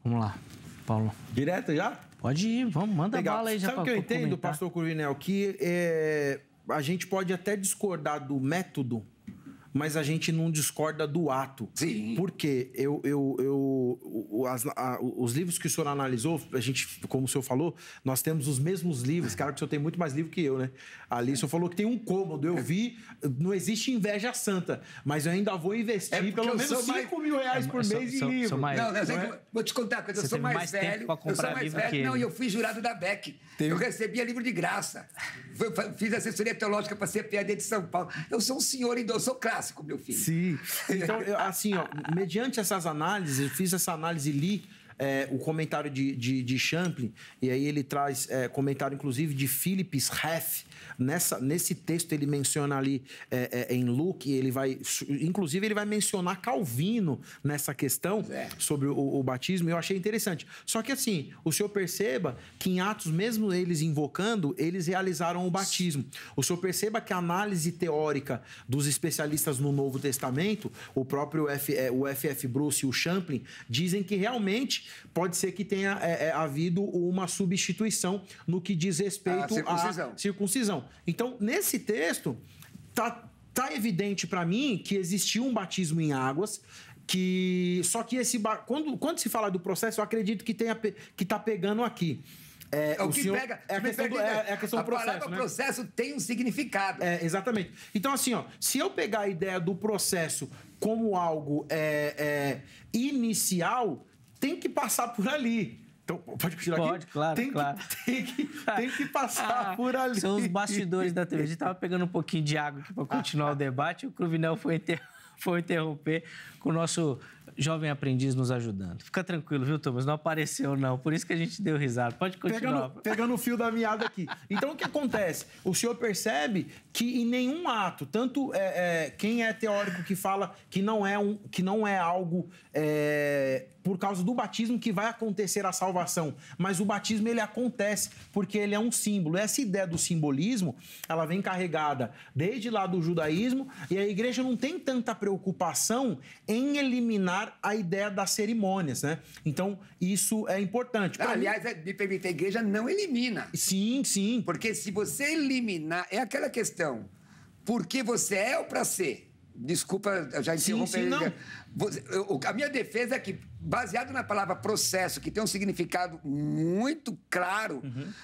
Vamos lá, Paulo. Direto já? Pode ir, vamos, manda Legal. bala aí já. Sabe o que eu entendo, pastor Cruvinel? Que a gente pode até discordar do método, mas a gente não discorda do ato. Sim. Porque os livros que o senhor analisou, a gente, como o senhor falou, nós temos os mesmos livros. Cara, que o senhor tem muito mais livro que eu, né? Ali o senhor falou que tem um cômodo. Eu vi, não existe inveja santa, mas eu ainda vou investir pelo menos R$5 mil por mês em livro. Vou te contar uma coisa, eu sou mais velho. Eu sou mais velho, não, e eu fui jurado da BEC. Eu recebia livro de graça. Fiz assessoria teológica para ser PhD de São Paulo. Eu sou um senhor idoso, eu sou clássico, meu filho. Sim. Então, mediante essas análises, eu fiz essa análise e li o comentário de Champlin, e aí ele traz comentário, inclusive, de Philip Schaff. Nesse texto ele menciona ali em Luke, inclusive ele vai mencionar Calvino nessa questão sobre o batismo, e eu achei interessante. Só que assim, o senhor perceba que em Atos, mesmo eles invocando, eles realizaram o batismo. O senhor perceba que a análise teórica dos especialistas no Novo Testamento, o próprio o F.F. Bruce e o Champlin, dizem que realmente pode ser que tenha havido uma substituição no que diz respeito à circuncisão. Então, nesse texto, tá evidente para mim que existiu um batismo em águas, só que quando se fala do processo, eu acredito que tá pegando aqui. O que senhor, pega... a questão do processo, a palavra processo tem um significado. Exatamente. Então, assim, se eu pegar a ideia do processo como algo inicial, tem que passar por ali. Então, pode continuar aqui? Pode, claro, claro. Tem que passar por ali. São os bastidores da TV. A gente estava pegando um pouquinho de água aqui para continuar o debate e o Cruvinel foi interromper com o nosso jovem aprendiz nos ajudando. Fica tranquilo, viu, Thomas? Não apareceu, não. Por isso que a gente deu risada. Pode continuar. Pegando o fio da meada aqui. Então, o que acontece? O senhor percebe que em nenhum ato, tanto quem é teórico que fala que não é algo por causa do batismo que vai acontecer a salvação, mas o batismo ele acontece porque ele é um símbolo. Essa ideia do simbolismo, ela vem carregada desde lá do judaísmo, e a igreja não tem tanta preocupação em eliminar a ideia das cerimônias, né? Então, isso é importante. Aliás, me permite, a igreja não elimina. Sim, sim. Porque se você eliminar, é aquela questão, porque você é ou para ser? Desculpa, eu já interrompi. Sim, não. A minha defesa é que baseado na palavra processo, que tem um significado muito claro,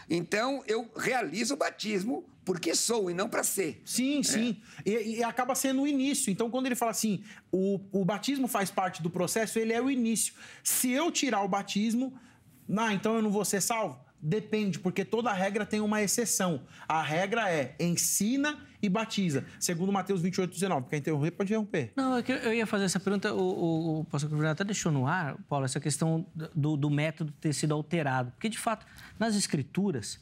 então eu realizo o batismo porque sou e não para ser. Sim, sim. E acaba sendo o início. Então, quando ele fala assim, o batismo faz parte do processo, ele é o início. Se eu tirar o batismo, então eu não vou ser salvo? Depende, porque toda regra tem uma exceção. A regra é ensina e batiza. Segundo Mateus 28:19. Quer interromper? Pode interromper. Não, é que eu ia fazer essa pergunta, o pastor Cruvinel até deixou no ar, Paulo, essa questão do método ter sido alterado. Porque, de fato, nas escrituras,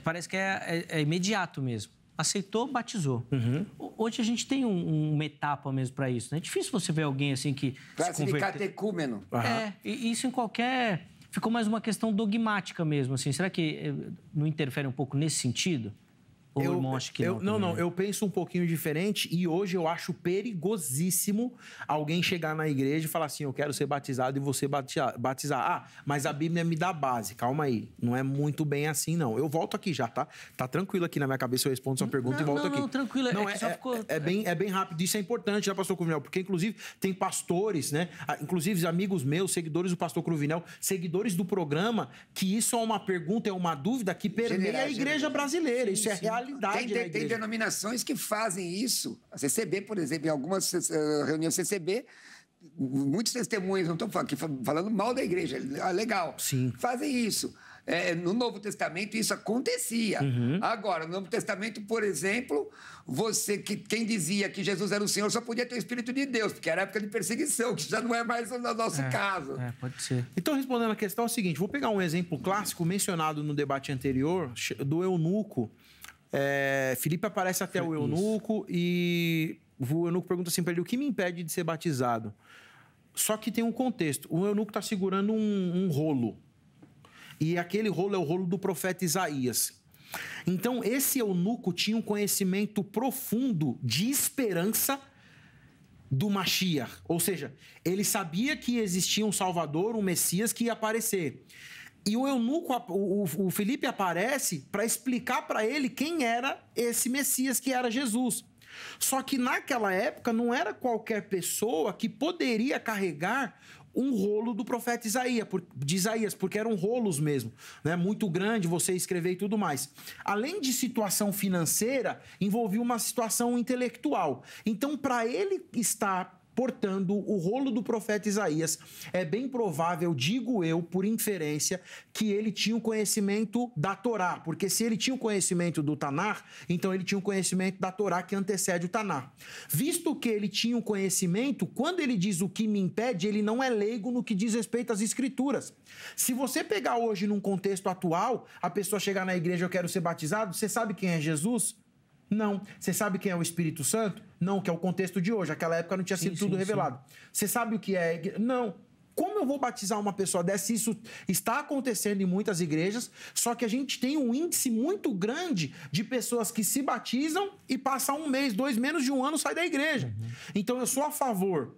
parece que é imediato mesmo. Aceitou, batizou. Hoje a gente tem uma etapa mesmo para isso, né? É difícil você ver alguém assim que para se converter. Catecúmeno. E isso em qualquer... Ficou mais uma questão dogmática mesmo, assim. Será que não interfere um pouco nesse sentido? Ou o irmão acha que não? Não. Eu penso um pouquinho diferente e hoje eu acho perigosíssimo alguém chegar na igreja e falar assim, eu quero ser batizado e você batizar. Mas a Bíblia me dá base. Calma aí. Não é muito bem assim, não. Eu volto aqui já, tá? Tá tranquilo aqui na minha cabeça, eu respondo sua pergunta e volto aqui. Não, tranquilo. É bem rápido. Isso é importante, já, pastor Cruvinel, porque, inclusive, tem pastores, né? Inclusive, amigos meus, seguidores do pastor Cruvinel, seguidores do programa, que isso é uma pergunta, é uma dúvida que permeia a igreja brasileira. Isso é realidade. Tem denominações que fazem isso. A CCB, por exemplo, em algumas reuniões CCB, muitos testemunhos, não estou falando mal da igreja, legal, sim, fazem isso. No Novo Testamento isso acontecia. Agora, no Novo Testamento, por exemplo, quem dizia que Jesus era o Senhor só podia ter o Espírito de Deus, porque era época de perseguição, que já não é mais o nosso caso. Pode ser. Então, respondendo a questão, é o seguinte, vou pegar um exemplo clássico mencionado no debate anterior, do eunuco. Filipe aparece até o eunuco e o eunuco pergunta assim para ele, o que me impede de ser batizado? Só que tem um contexto. O eunuco está segurando um rolo. E aquele rolo é o rolo do profeta Isaías. Então, esse eunuco tinha um conhecimento profundo de esperança do Mashiach. Ou seja, ele sabia que existia um Salvador, um Messias que ia aparecer. E o eunuco, o Filipe aparece para explicar para ele quem era esse Messias, que era Jesus. Só que naquela época não era qualquer pessoa que poderia carregar um rolo do profeta Isaías, porque eram rolos mesmo, né? Muito grande, você escrever e tudo mais. Além de situação financeira, envolvia uma situação intelectual. Então, para ele estar portando o rolo do profeta Isaías, é bem provável, digo eu, por inferência, que ele tinha o conhecimento da Torá, porque se ele tinha o conhecimento do Tanar, então ele tinha o conhecimento da Torá que antecede o Tanar. Visto que ele tinha o conhecimento, quando ele diz o que me impede, ele não é leigo no que diz respeito às Escrituras. Se você pegar hoje num contexto atual, a pessoa chegar na igreja, eu quero ser batizado, você sabe quem é Jesus? Não. Você sabe quem é o Espírito Santo? Não, que é o contexto de hoje. Naquela época não tinha sido tudo revelado. Você sabe o que é? Não. Como eu vou batizar uma pessoa dessa? Isso está acontecendo em muitas igrejas, só que a gente tem um índice muito grande de pessoas que se batizam e passam 1 mês, 2, menos de 1 ano, sai da igreja. Então eu sou a favor,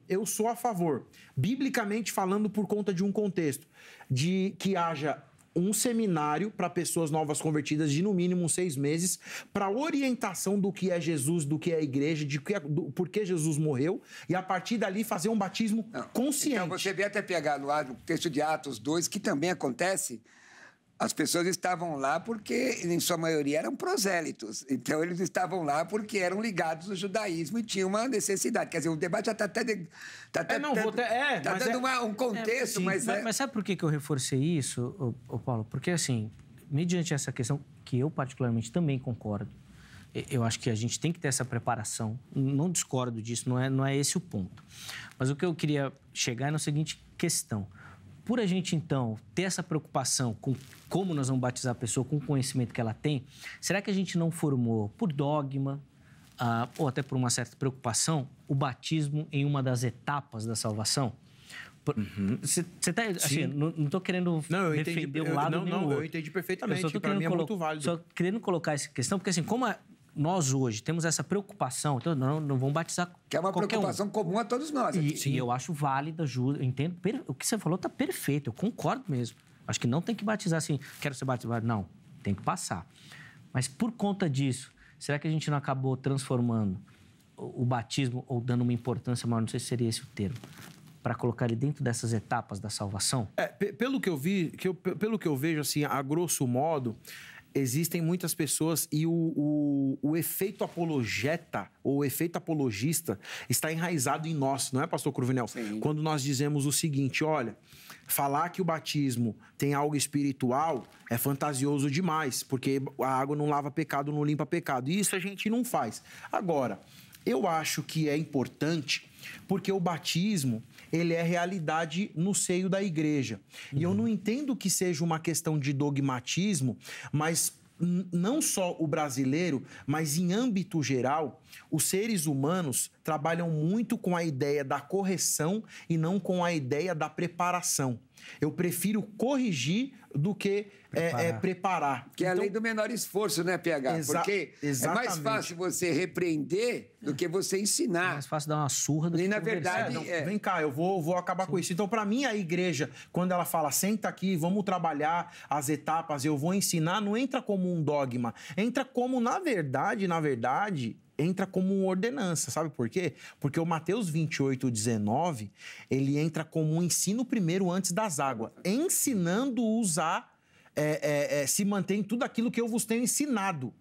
biblicamente falando, por conta de um contexto, de que haja um seminário para pessoas novas convertidas de no mínimo 6 meses para orientação do que é Jesus, do que é a igreja, do porquê Jesus morreu e a partir dali fazer um batismo consciente. Então você vê até pegar no texto de Atos 2 que também acontece. As pessoas estavam lá porque, em sua maioria, eram prosélitos. Então, eles estavam lá porque eram ligados ao judaísmo e tinham uma necessidade. Quer dizer, o debate já está até... dando um contexto, mas sabe por que eu reforcei isso, Paulo? Porque, assim, mediante essa questão, que eu particularmente também concordo, eu acho que a gente tem que ter essa preparação. Não discordo disso, não é esse o ponto. Mas o que eu queria chegar é na seguinte questão. Por a gente, então, ter essa preocupação com como nós vamos batizar a pessoa, com o conhecimento que ela tem, será que a gente não formou, por dogma, ou até por uma certa preocupação, o batismo em uma das etapas da salvação? Você tá, assim, não estou querendo defender um lado nem o outro. Eu entendi perfeitamente, para mim é muito válido. Só querendo colocar essa questão, porque assim, como nós hoje temos essa preocupação, então não vamos batizar que é uma preocupação comum a todos nós. E eu acho válida, justa, eu entendo, o que você falou está perfeito, eu concordo mesmo. Acho que não tem que batizar assim, quero ser batizado. Não, tem que passar. Mas por conta disso, será que a gente não acabou transformando o batismo ou dando uma importância maior, não sei se seria esse o termo, para colocar ele dentro dessas etapas da salvação? Pelo que eu vejo, assim, a grosso modo, existem muitas pessoas e o efeito apologeta ou o efeito apologista está enraizado em nós, não é, pastor Cruvinel? Sim. Quando nós dizemos o seguinte, olha, falar que o batismo tem algo espiritual é fantasioso demais, porque a água não lava pecado, não limpa pecado. E isso a gente não faz. Agora, eu acho que é importante porque o batismo, ele é realidade no seio da igreja. E eu não entendo que seja uma questão de dogmatismo, mas não só o brasileiro, mas em âmbito geral, os seres humanos trabalham muito com a ideia da correção e não com a ideia da preparação. Eu prefiro corrigir do que preparar. Que é a lei do menor esforço, né, PH? Porque exatamente. é mais fácil você repreender do que você ensinar. É mais fácil dar uma surra do que na verdade, Vem cá, eu vou acabar com isso. Então, para mim, a igreja, quando ela fala, senta aqui, vamos trabalhar as etapas, eu vou ensinar, não entra como um dogma. Entra como, na verdade, entra como uma ordenança. Sabe por quê? Porque o Mateus 28:19, ele entra como um ensino primeiro antes das águas, ensinando-os a se manter em tudo aquilo que eu vos tenho ensinado,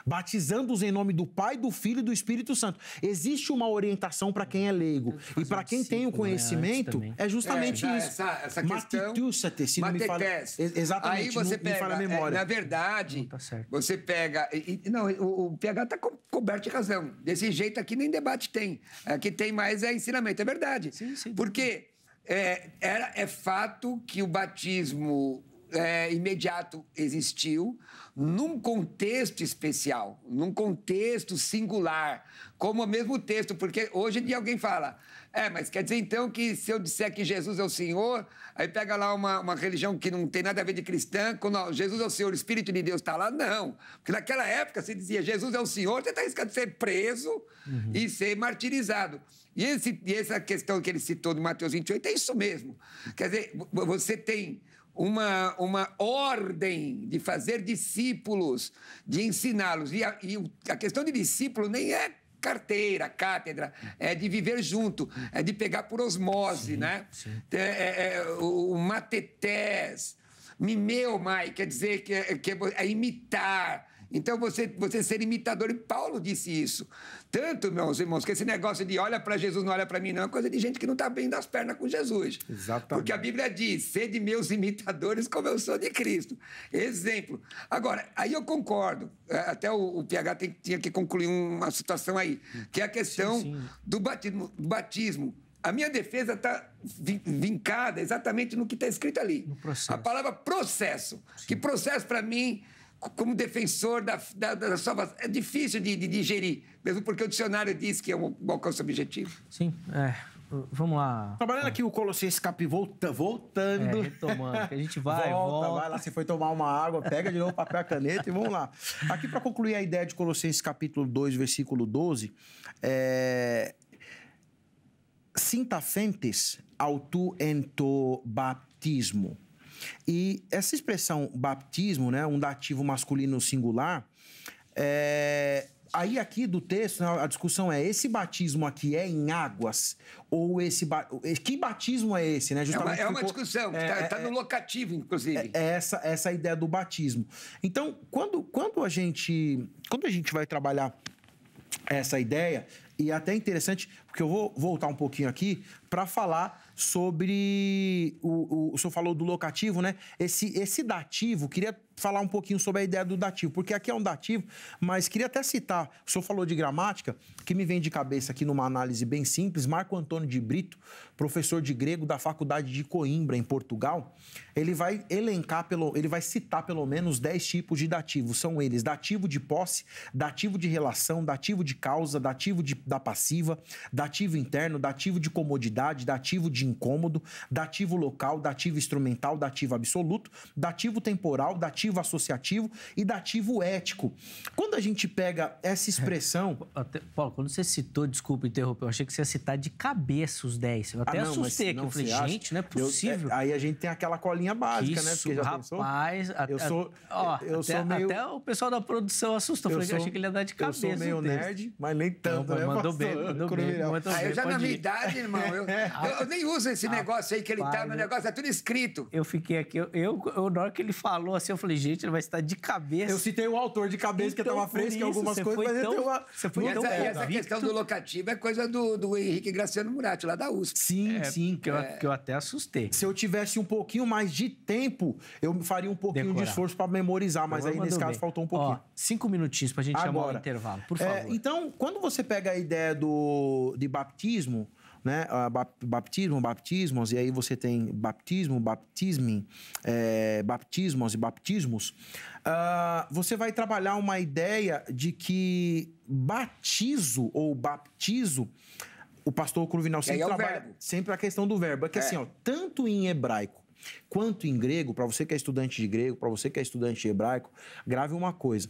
batizando-os em nome do Pai, do Filho e do Espírito Santo. Existe uma orientação para quem é leigo. E para quem tem o conhecimento, é justamente isso. Essa questão... Se não me falha... Exatamente, aí você pega, a memória. Na verdade, tá certo. Você pega... o PH está coberto de razão. Desse jeito aqui nem debate tem. Aqui tem mais ensinamento. É verdade. Sim. Porque é fato que o batismo... imediato existiu num contexto especial, num contexto singular, como o mesmo texto, porque hoje em dia alguém fala, mas quer dizer então que se eu disser que Jesus é o Senhor, aí pega lá uma religião que não tem nada a ver de cristã, quando Jesus é o Senhor, o Espírito de Deus está lá, não. Porque naquela época se dizia, Jesus é o Senhor, você está arriscado de ser preso e ser martirizado. E essa questão que ele citou do Mateus 28 é isso mesmo. Quer dizer, você tem uma ordem de fazer discípulos, de ensiná-los. E a questão de discípulo nem é carteira, cátedra, é de viver junto, é de pegar por osmose, né? Sim. O matetés, mimeomai, quer dizer que é imitar. Então, você ser imitador, e Paulo disse isso. Tanto, meus irmãos, que esse negócio de olha para Jesus, não olha para mim, não, é coisa de gente que não está bem das pernas com Jesus. Exatamente. Porque a Bíblia diz, sede meus imitadores como eu sou de Cristo. Exemplo. Agora, aí eu concordo, até o PH tinha que concluir uma situação aí, que é a questão do batismo. A minha defesa está vincada exatamente no que está escrito ali. No processo. A palavra processo. Sim. Que processo, para mim, como defensor da salvação, é difícil de digerir, mesmo porque o dicionário diz que é um alcance objetivo. Sim, vamos lá. Trabalhando aqui o Colossenses voltando. Retomando, que a gente volta. Vai lá, se foi tomar uma água, pega de novo papel e caneta e vamos lá. Aqui, para concluir a ideia de Colossenses capítulo 2, versículo 12, sintafentes autu ento baptismo. E essa expressão batismo, né, um dativo masculino singular, aí aqui do texto, né, a discussão é, esse batismo aqui é em águas? Ou que batismo é esse? Né? Justamente uma discussão, está no locativo, inclusive. Essa ideia do batismo. Então, quando a gente vai trabalhar essa ideia, e é até interessante, porque eu vou voltar um pouquinho aqui para falar sobre... O senhor falou do locativo, né? Esse dativo, queria falar um pouquinho sobre a ideia do dativo, porque aqui é um dativo, mas queria até citar, o senhor falou de gramática, que me vem de cabeça aqui numa análise bem simples, Marco Antônio de Brito, professor de grego da Faculdade de Coimbra, em Portugal, ele vai citar pelo menos 10 tipos de dativos. São eles: dativo de posse, dativo de relação, dativo de causa, dativo da passiva, dativo interno, dativo de comodidade, dativo de incômodo, dativo local, dativo instrumental, dativo absoluto, dativo temporal, dativo associativo e dativo ético. Quando a gente pega essa expressão... Paulo, quando você citou, desculpa interromper, eu achei que você ia citar de cabeça os 10. Eu até assustei aqui, eu falei, gente, não é possível. Aí a gente tem aquela colinha básica, né? Porque já rapaz, pensou? Eu sou meio... Até o pessoal da produção assustou, eu achei que ele ia dar de cabeça. Eu sou meio nerd, mas nem tanto, né? Mandou bem. Eu já na minha idade, irmão, eu nem uso esse negócio aí que ele tá, meu negócio é tudo escrito. Eu fiquei aqui, na hora que ele falou assim, eu falei, gente, ele vai estar de cabeça. Eu citei o autor de cabeça, então, que tava fresco em algumas coisas, mas ele deu uma... Você foi tão essa questão do locativo é coisa do Henrique Graciano Muratti, lá da USP. Sim. Que eu até assustei. Se eu tivesse um pouquinho mais de tempo, eu faria um pouquinho de esforço para memorizar, mas aí nesse caso faltou um pouquinho. 5 minutinhos pra gente chamar o intervalo, por favor. Então, quando você pega a ideia de batismo, né? Baptismos, e aí você tem batismo, baptisming, baptismos e baptismos. Você vai trabalhar uma ideia de que batizo ou baptizo, o pastor Cruvinel sempre trabalha sempre a questão do verbo. É que assim, tanto em hebraico quanto em grego, para você que é estudante de grego, para você que é estudante de hebraico, grave uma coisa.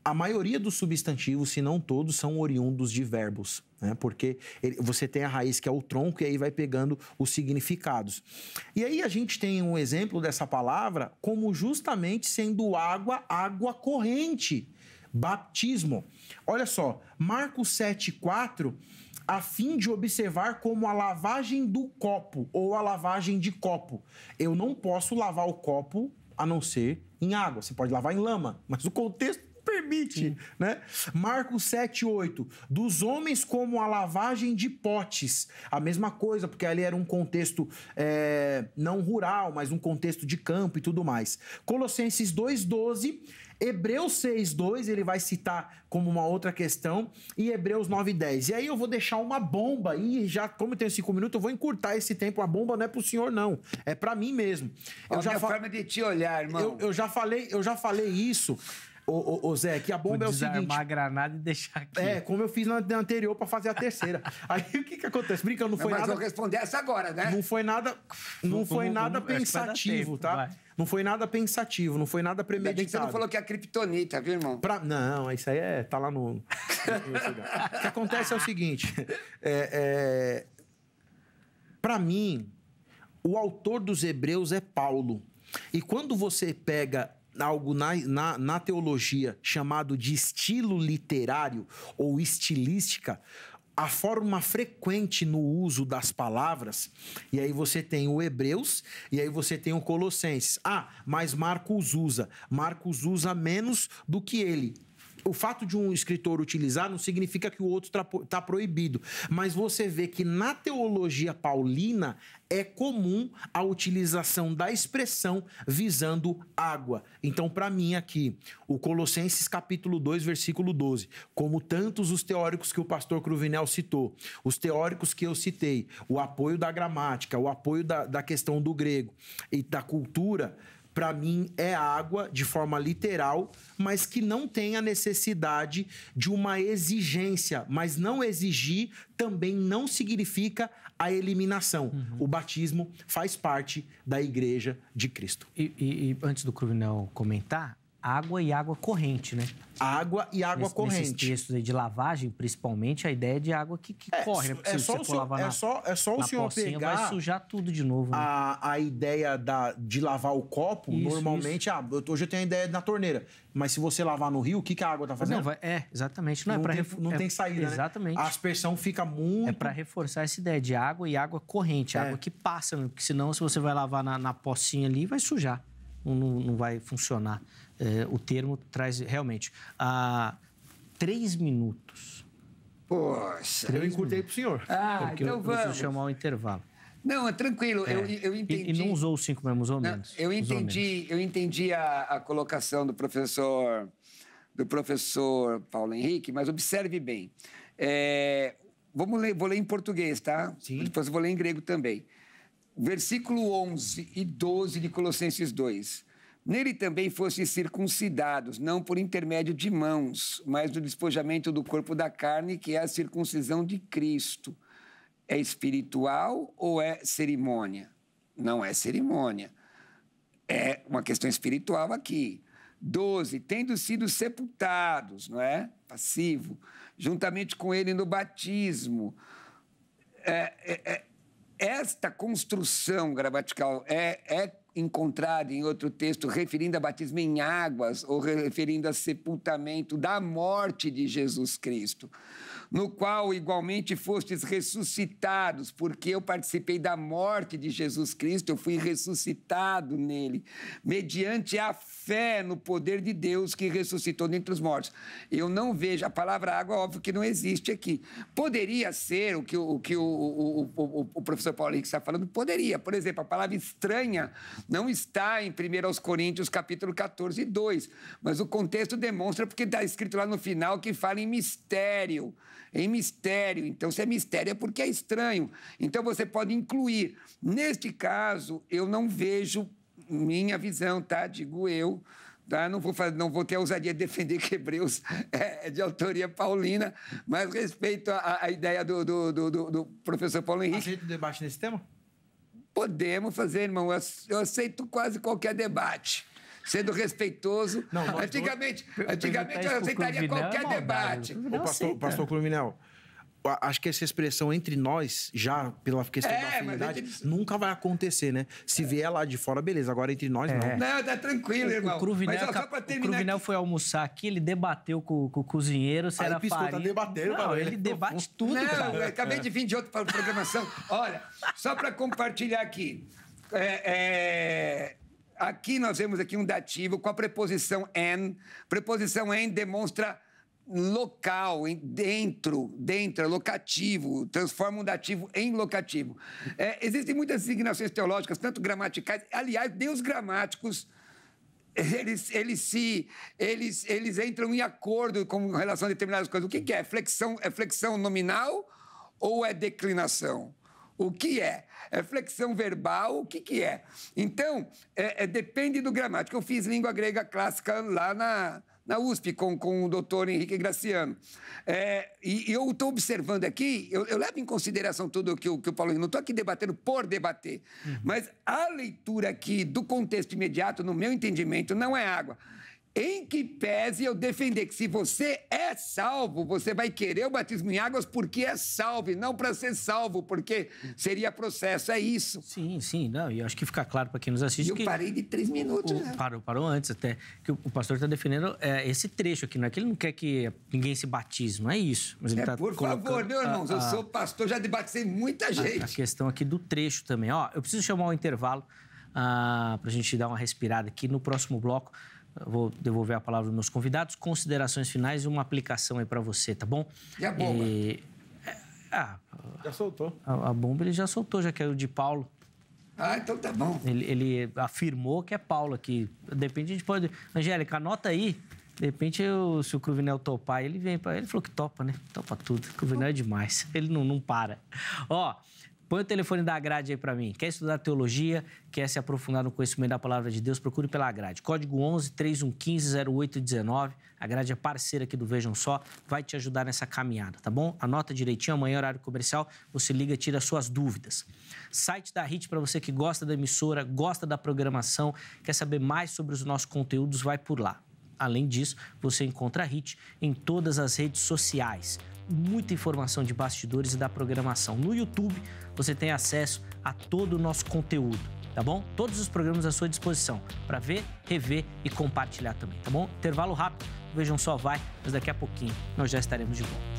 A maioria dos substantivos, se não todos, são oriundos de verbos, né? Porque você tem a raiz que é o tronco e aí vai pegando os significados. E aí a gente tem um exemplo dessa palavra como justamente sendo água corrente, batismo. Olha só, Marcos 7,4, a fim de observar como a lavagem do copo ou a lavagem de copo. Eu não posso lavar o copo a não ser em água. Você pode lavar em lama, mas o contexto permite, né? Marcos 7,8, dos homens como a lavagem de potes. A mesma coisa, porque ali era um contexto não rural, mas um contexto de campo e tudo mais. Colossenses 2,12, Hebreus 6,2, ele vai citar como uma outra questão, e Hebreus 9,10. E aí eu vou deixar uma bomba, e já, como eu tenho 5 minutos, eu vou encurtar esse tempo. A bomba não é pro senhor, não. É pra mim mesmo. Forma de te olhar, irmão. Eu já falei isso. Ô Zé, que a bomba é o seguinte... Desarmar a granada e deixar aqui. Como eu fiz na anterior pra fazer a terceira. Aí o que acontece? Brincando, não foi nada... Mas vou responder essa agora, né? Não foi nada pensativo, tá? Vai. Não foi nada pensativo, não foi nada premeditado. Ainda bem que você não falou que é criptonita, viu, irmão? Não, isso aí tá lá no... O que acontece é o seguinte. Pra mim, o autor dos Hebreus é Paulo. E quando você pega algo na teologia chamado de estilo literário ou estilística, a forma frequente no uso das palavras, e aí você tem o Hebreus, e aí você tem o Colossenses. Mas Marcos usa menos do que ele. O fato de um escritor utilizar não significa que o outro está proibido. Mas você vê que na teologia paulina é comum a utilização da expressão visando água. Então, para mim aqui, o Colossenses capítulo 2, versículo 12, como tantos os teóricos que o pastor Cruvinel citou, os teóricos que eu citei, o apoio da gramática, o apoio da questão do grego e da cultura, para mim é água de forma literal, mas que não tem a necessidade de uma exigência. Mas não exigir também não significa a eliminação. O batismo faz parte da Igreja de Cristo. E antes do Cruvinel comentar, água e água corrente, né? Água e água corrente. Nesses textos aí de lavagem, principalmente, a ideia é de água que corre, né? Porque se você for lavar o senhor pegar... vai sujar tudo de novo, né? A ideia de lavar o copo, normalmente... Hoje eu tenho a ideia na torneira. Mas se você lavar no rio, o que a água tá fazendo? Exatamente. Não tem saída, exatamente. Né? A aspersão fica muito... É para reforçar essa ideia de água e água corrente. Água que passa, porque senão, se você vai lavar na pocinha ali, vai sujar. Não vai funcionar. O termo traz realmente 3 minutos. Poxa. Eu encurtei pro senhor. Porque então eu preciso chamar o intervalo. Não, é tranquilo. Eu entendi. E não usou os 5 mesmo, usou menos. Eu entendi a colocação do professor Paulo Henrique, mas observe bem. Vou ler em português, tá? Sim. Depois eu vou ler em grego também. Versículo 11 e 12 de Colossenses 2. Nele também fossem circuncidados, não por intermédio de mãos, mas do despojamento do corpo da carne, que é a circuncisão de Cristo. É espiritual ou é cerimônia? Não é cerimônia. É uma questão espiritual aqui. 12. Tendo sido sepultados, não é? Passivo. Juntamente com ele no batismo. Esta construção gramatical encontrado em outro texto referindo a batismo em águas ou referindo a sepultamento da morte de Jesus Cristo, no qual igualmente fostes ressuscitados, porque eu participei da morte de Jesus Cristo, eu fui ressuscitado nele, mediante a fé no poder de Deus que ressuscitou dentre os mortos. Eu não vejo, a palavra água, óbvio que não existe aqui. Poderia ser o que o professor Paulo Henrique está falando, poderia. Por exemplo, a palavra estranha não está em 1 Coríntios, capítulo 14, 2, mas o contexto demonstra porque está escrito lá no final que fala em mistério. Em mistério. Então, se é mistério, é porque é estranho. Então, você pode incluir. Neste caso, eu não vejo, minha visão, tá? Digo eu, tá? Não vou ter a ousadia de defender que Hebreus é de autoria paulina, mas respeito à ideia do professor Paulo Henrique. Aceita o debate nesse tema? Podemos fazer, irmão. Eu aceito quase qualquer debate. Sendo respeitoso. Não, antigamente eu aceitaria qualquer debate. Pastor Cruvinel, acho que essa expressão entre nós, já pela questão da afinidade, nunca vai acontecer, né? Se vier lá de fora, beleza. Agora entre nós, não. Não, tá tranquilo, irmão. O Cruvinel foi almoçar aqui, ele debateu com o cozinheiro se era farinha. Tá debatendo, não, ele debate tudo, cara. Eu acabei de vir de outra programação. Olha, só para compartilhar aqui. Aqui nós vemos aqui um dativo com a preposição en. Preposição en demonstra local, dentro, locativo, transforma um dativo em locativo. Existem muitas designações teológicas, tanto gramaticais, aliás, nem os gramáticos, eles entram em acordo com relação a determinadas coisas. O que é? É flexão nominal ou é declinação? O que é? É flexão verbal? O que é? Então, depende do gramático. Eu fiz língua grega clássica lá na USP com o doutor Henrique Graciano. E eu estou observando aqui, eu levo em consideração tudo que o Paulo... Não estou aqui debatendo por debater, mas a leitura aqui do contexto imediato, no meu entendimento, não é água. Em que pese eu defender que se você é salvo, você vai querer o batismo em águas porque é salvo, e não para ser salvo, porque seria processo, é isso. Sim, não, e eu acho que fica claro para quem nos assiste que... Eu parei de 3 minutos, né? Parou antes até, que o pastor está defendendo esse trecho aqui, não é que ele não quer que ninguém se batize, não é isso. Mas ele tá por favor, meu irmão, eu sou pastor, já debatei muita gente. A questão aqui do trecho também, ó, eu preciso chamar um intervalo para a gente dar uma respirada aqui. No próximo bloco, eu vou devolver a palavra aos meus convidados, considerações finais e uma aplicação aí para você, tá bom? E a bomba? Já soltou. A bomba ele já soltou, já caiu de Paulo. Então tá bom. Ele afirmou que é Paulo aqui. De repente a gente pode... Angélica, anota aí. De repente, se o Cruvinel topar, ele vem para... Ele falou que topa, né? Topa tudo. O Cruvinel é demais. Ele não para. Ó... Põe o telefone da grade aí para mim. Quer estudar teologia, quer se aprofundar no conhecimento da palavra de Deus, procure pela grade. Código 11-3115-0819. A grade é parceira aqui do Vejam Só, vai te ajudar nessa caminhada, tá bom? Anota direitinho, amanhã, horário comercial, você liga e tira suas dúvidas. Site da HIT, para você que gosta da emissora, gosta da programação, quer saber mais sobre os nossos conteúdos, vai por lá. Além disso, você encontra a HIT em todas as redes sociais. Muita informação de bastidores e da programação. No YouTube, você tem acesso a todo o nosso conteúdo, tá bom? Todos os programas à sua disposição para ver, rever e compartilhar também, tá bom? Intervalo rápido, Vejam Só vai, mas daqui a pouquinho nós já estaremos de volta.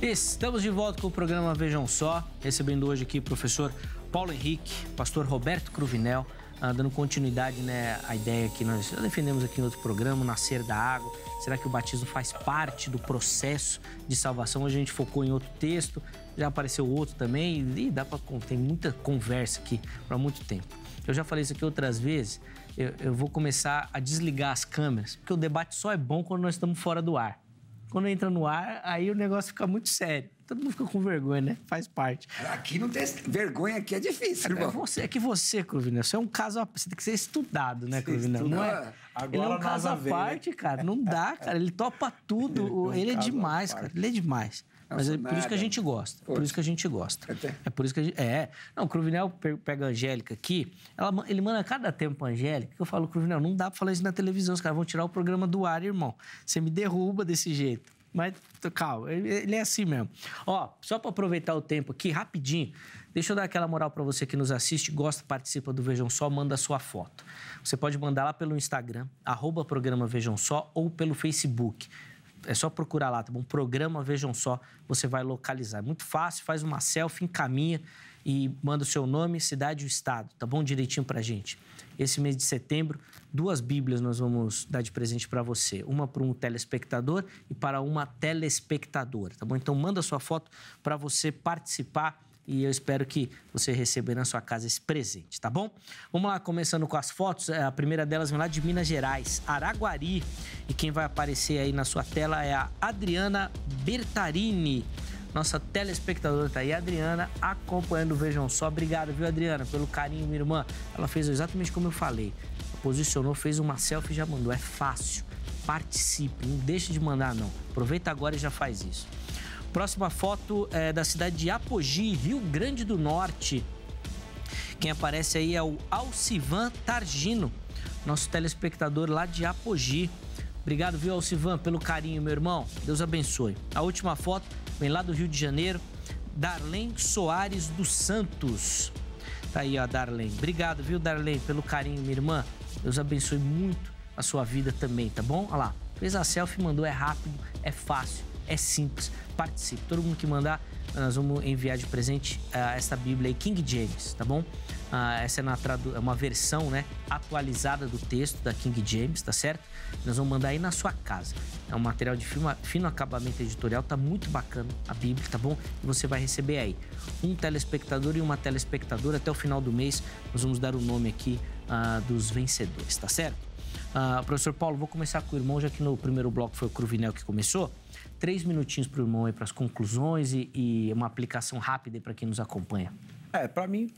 Estamos de volta com o programa Vejam Só, recebendo hoje aqui o professor Paulo Henrique, pastor Roberto Cruvinel, dando continuidade, né, à ideia que nós já defendemos aqui em outro programa, o nascer da água. Será que o batismo faz parte do processo de salvação? Hoje a gente focou em outro texto, já apareceu outro também, e tem muita conversa aqui para muito tempo. Eu já falei isso aqui outras vezes, eu vou começar a desligar as câmeras, porque o debate só é bom quando nós estamos fora do ar. Quando entra no ar, aí o negócio fica muito sério. todo mundo fica com vergonha, né? Faz parte. Aqui não tem... Vergonha aqui é difícil, irmão. É que você, Cruvinel, você é um caso... Você tem que ser estudado, né, Cruvinel? Não é... Agora ele é um caso à parte, cara. Não dá, cara. Ele topa tudo. Ele é demais, cara. Ele é demais. Mas é por isso que a gente gosta. Por isso que a gente gosta. É por isso que a gente... Não, o Cruvinel pega a Angélica aqui, ele manda cada tempo a Angélica, que eu falo, Cruvinel, não dá pra falar isso na televisão, os caras vão tirar o programa do ar, irmão. Você me derruba desse jeito. Mas, calma, ele é assim mesmo. Ó, só pra aproveitar o tempo aqui, rapidinho, deixa eu dar aquela moral pra você que nos assiste, gosta, participa do Vejam Só, manda a sua foto. Você pode mandar lá pelo Instagram, @programa Vejam Só, ou pelo Facebook. É só procurar lá, tá bom? Programa Vejam Só, você vai localizar. É muito fácil, faz uma selfie, encaminha e manda o seu nome, cidade e o estado, tá bom? Direitinho pra gente. Esse mês de setembro, 2 Bíblias nós vamos dar de presente para você. Uma para um telespectador e para uma telespectadora, tá bom? Então manda a sua foto para você participar e eu espero que você receba aí na sua casa esse presente, tá bom? Vamos lá, começando com as fotos. A primeira delas vem lá de Minas Gerais, Araguari. E quem vai aparecer aí na sua tela é a Adriana Bertarini. Nossa telespectadora tá aí, a Adriana, acompanhando o Vejam Só. Obrigado, viu, Adriana, pelo carinho, minha irmã. Ela fez exatamente como eu falei. Posicionou, fez uma selfie e já mandou. É fácil. Participe, não deixe de mandar, não. Aproveita agora e já faz isso. Próxima foto é da cidade de Apogi, Rio Grande do Norte. Quem aparece aí é o Alcivan Targino, nosso telespectador lá de Apogi. Obrigado, viu, Alcivan, pelo carinho, meu irmão. Deus abençoe. A última foto vem lá do Rio de Janeiro, Darlene Soares dos Santos. Tá aí, ó, Darlene. Obrigado, viu, Darlene, pelo carinho, minha irmã. Deus abençoe muito a sua vida também, tá bom? Olha lá, fez a selfie, mandou, é rápido, é fácil, é simples. Participe. Todo mundo que mandar, nós vamos enviar de presente essa Bíblia aí, King James, tá bom? Essa é uma versão, né, atualizada do texto da King James, tá certo? Nós vamos mandar aí na sua casa. É um material de fino acabamento editorial, tá muito bacana a Bíblia, tá bom? E você vai receber aí um telespectador e uma telespectadora. Até o final do mês, nós vamos dar o nome aqui dos vencedores, tá certo? Professor Paulo, vou começar com o irmão, já que no primeiro bloco foi o Cruvinel que começou. 3 minutinhos para o irmão aí para as conclusões e uma aplicação rápida para quem nos acompanha. Para mim,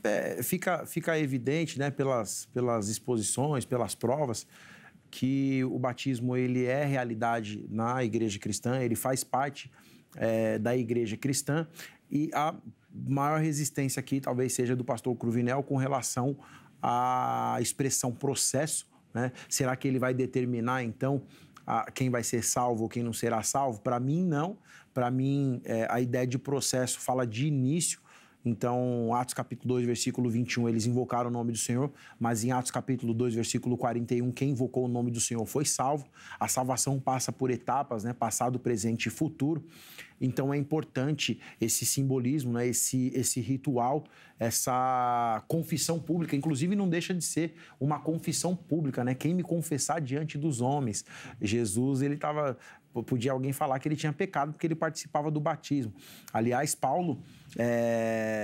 fica evidente, né, pelas exposições, pelas provas, que o batismo ele é realidade na igreja cristã, ele faz parte da igreja cristã, e a maior resistência aqui talvez seja do pastor Cruvinel com relação à expressão processo, né? Será que ele vai determinar, então, quem vai ser salvo ou quem não será salvo? Para mim, não. Para mim, a ideia de processo fala de início. Então, Atos capítulo 2, versículo 21, eles invocaram o nome do Senhor, mas em Atos capítulo 2, versículo 41, quem invocou o nome do Senhor foi salvo. A salvação passa por etapas, né? Passado, presente e futuro. Então, é importante esse simbolismo, né? Esse ritual, essa confissão pública. Inclusive, não deixa de ser uma confissão pública, né? Quem me confessar diante dos homens. Jesus, ele estava... Podia alguém falar que ele tinha pecado porque ele participava do batismo. Aliás, Paulo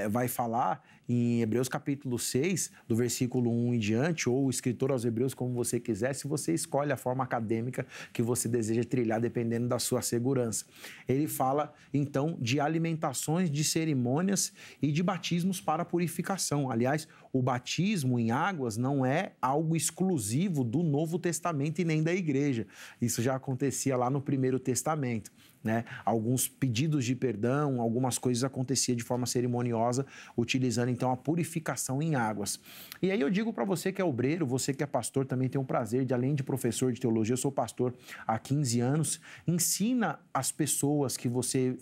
vai falar em Hebreus capítulo 6, do versículo 1 em diante, ou o escritor aos Hebreus, como você quiser, se você escolhe a forma acadêmica que você deseja trilhar, dependendo da sua segurança. Ele fala, então, de alimentações, de cerimônias e de batismos para purificação. Aliás, o batismo em águas não é algo exclusivo do Novo Testamento e nem da igreja. Isso já acontecia lá no Primeiro Testamento, né? Alguns pedidos de perdão, algumas coisas aconteciam de forma cerimoniosa, utilizando então a purificação em águas. E aí eu digo para você que é obreiro, você que é pastor, também tem o prazer de, além de professor de teologia, eu sou pastor há 15 anos, ensina as pessoas que você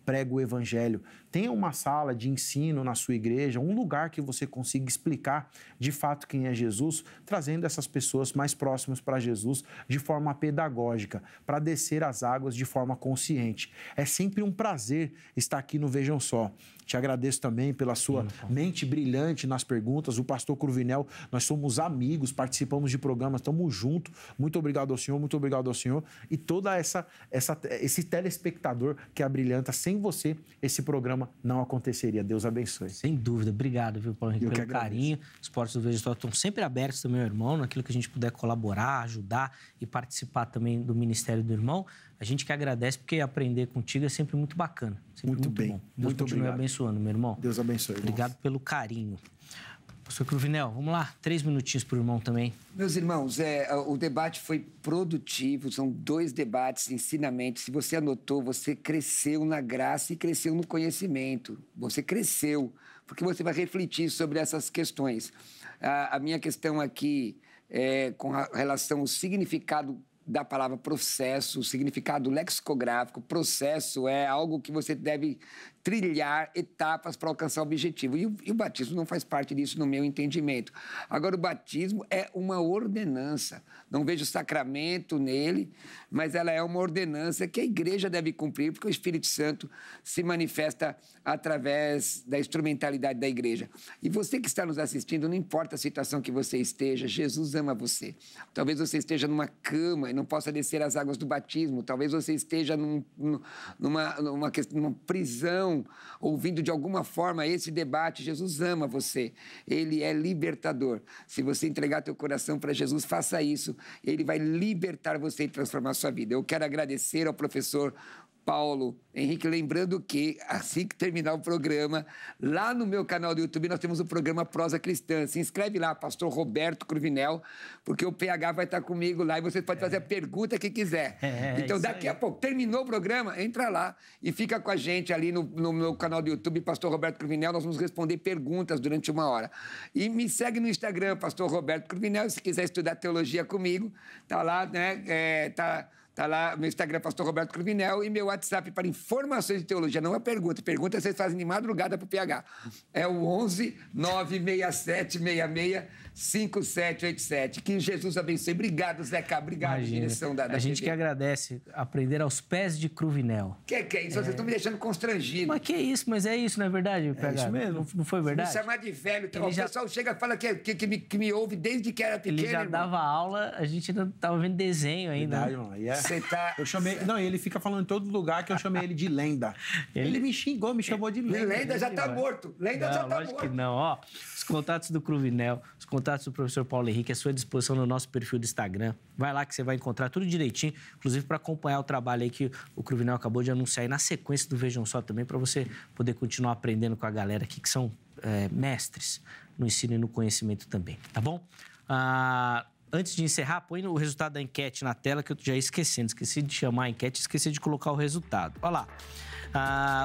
prega o evangelho. Tenha uma sala de ensino na sua igreja, um lugar que você consiga explicar de fato quem é Jesus, trazendo essas pessoas mais próximas para Jesus de forma pedagógica, para descer as águas de forma consciente. É sempre um prazer estar aqui no Vejam Só. Te agradeço também pela sua mente brilhante nas perguntas. O pastor Cruvinel, nós somos amigos, participamos de programas, estamos juntos. Muito obrigado ao senhor, muito obrigado ao senhor. E toda esse telespectador que abrilhanta, sem você, esse programa não aconteceria. Deus abençoe. Sem dúvida. Obrigado, viu, Paulo Henrique, pelo carinho. Os portos do Vejam Só estão sempre abertos também, meu irmão, naquilo que a gente puder colaborar, ajudar e participar também do ministério do irmão. A gente que agradece, porque aprender contigo é sempre muito bacana. Sempre muito bem. Bom. Deus muito continue obrigado. Abençoando, meu irmão. Deus abençoe, irmão. Obrigado pelo carinho. Pastor Cruvinel, vamos lá. 3 minutinhos pro irmão também. Meus irmãos, o debate foi produtivo, são 2 debates, ensinamentos. Se você anotou, você cresceu na graça e cresceu no conhecimento. Você cresceu, porque você vai refletir sobre essas questões. A minha questão aqui é com relação ao significado da palavra processo, o significado lexicográfico. Processo é algo que você deve trilhar etapas para alcançar o objetivo. E o batismo não faz parte disso no meu entendimento. Agora, o batismo é uma ordenança. Não vejo sacramento nele, mas ela é uma ordenança que a igreja deve cumprir, porque o Espírito Santo se manifesta através da instrumentalidade da igreja. E você que está nos assistindo, não importa a situação que você esteja, Jesus ama você. Talvez você esteja numa cama e não possa descer as águas do batismo. Talvez você esteja numa prisão, ouvindo de alguma forma esse debate. Jesus ama você, ele é libertador. Se você entregar teu coração para Jesus, faça isso, ele vai libertar você e transformar a sua vida. Eu quero agradecer ao professor Paulo Henrique, lembrando que assim que terminar o programa, lá no meu canal do YouTube nós temos o programa Prosa Cristã. Se inscreve lá, pastor Roberto Cruvinel, porque o PH vai estar comigo lá e você pode fazer a pergunta que quiser. Então daqui a pouco, terminou o programa, entra lá e fica com a gente ali no meu canal do YouTube, pastor Roberto Cruvinel. Nós vamos responder perguntas durante 1 hora. E me segue no Instagram, pastor Roberto Cruvinel, se quiser estudar teologia comigo, tá lá, né? Tá lá, meu Instagram é pastor Roberto Cruvinel, e meu WhatsApp para informações de teologia, não é pergunta. Pergunta vocês fazem de madrugada para o PH. É o 11 967 66 5787. Que Jesus abençoe. Obrigado, Zeca. Obrigado, Imagina. Direção da A gente TV. que agradece aprender aos pés de Cruvinel. Que é isso? Vocês estão me deixando constrangido. Mas que isso? Mas é isso, não é verdade, PH? isso mesmo. Não foi verdade? Me chamar de velho. Então, Ele o já- pessoal chega e fala que me ouve desde que era pequeno, Ele já irmão. dava aula, a gente ainda tava vendo desenho ainda. Verdade, irmão. E Você tá... Eu chamei... Não, e ele fica falando em todo lugar que eu chamei ele de lenda. Ele me xingou, me chamou de lenda. Lenda já tá morto. Lenda já Não, tá lógico morto. que não. Ó, os contatos do Cruvinel, os contatos do professor Paulo Henrique à sua disposição no nosso perfil do Instagram. Vai lá que você vai encontrar tudo direitinho, inclusive para acompanhar o trabalho aí que o Cruvinel acabou de anunciar aí na sequência do Vejam Só também, para você poder continuar aprendendo com a galera aqui que são mestres no ensino e no conhecimento também, tá bom? Antes de encerrar, põe o resultado da enquete na tela, que eu já ia esquecendo. Esqueci de chamar a enquete, esqueci de colocar o resultado. Olha lá.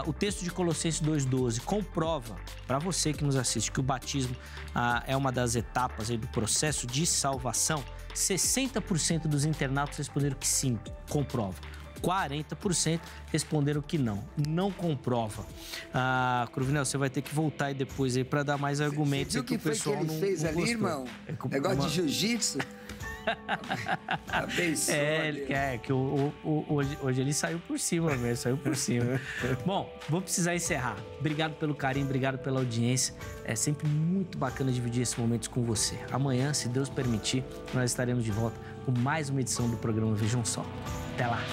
O texto de Colossenses 2,12 comprova, para você que nos assiste, que o batismo é uma das etapas aí do processo de salvação. 60% dos internautas responderam que sim, comprova. 40% responderam que não comprova. Cruvinel, você vai ter que voltar aí depois aí para dar mais argumentos. Você viu o que foi que ele fez ali, gostou. irmão? Negócio de jiu-jitsu? Abençoa. Que hoje ele saiu por cima mesmo, saiu por cima. Bom, vou precisar encerrar. Obrigado pelo carinho, obrigado pela audiência. É sempre muito bacana dividir esses momentos com você. Amanhã, se Deus permitir, nós estaremos de volta com mais uma edição do programa Vejam Só. Até lá!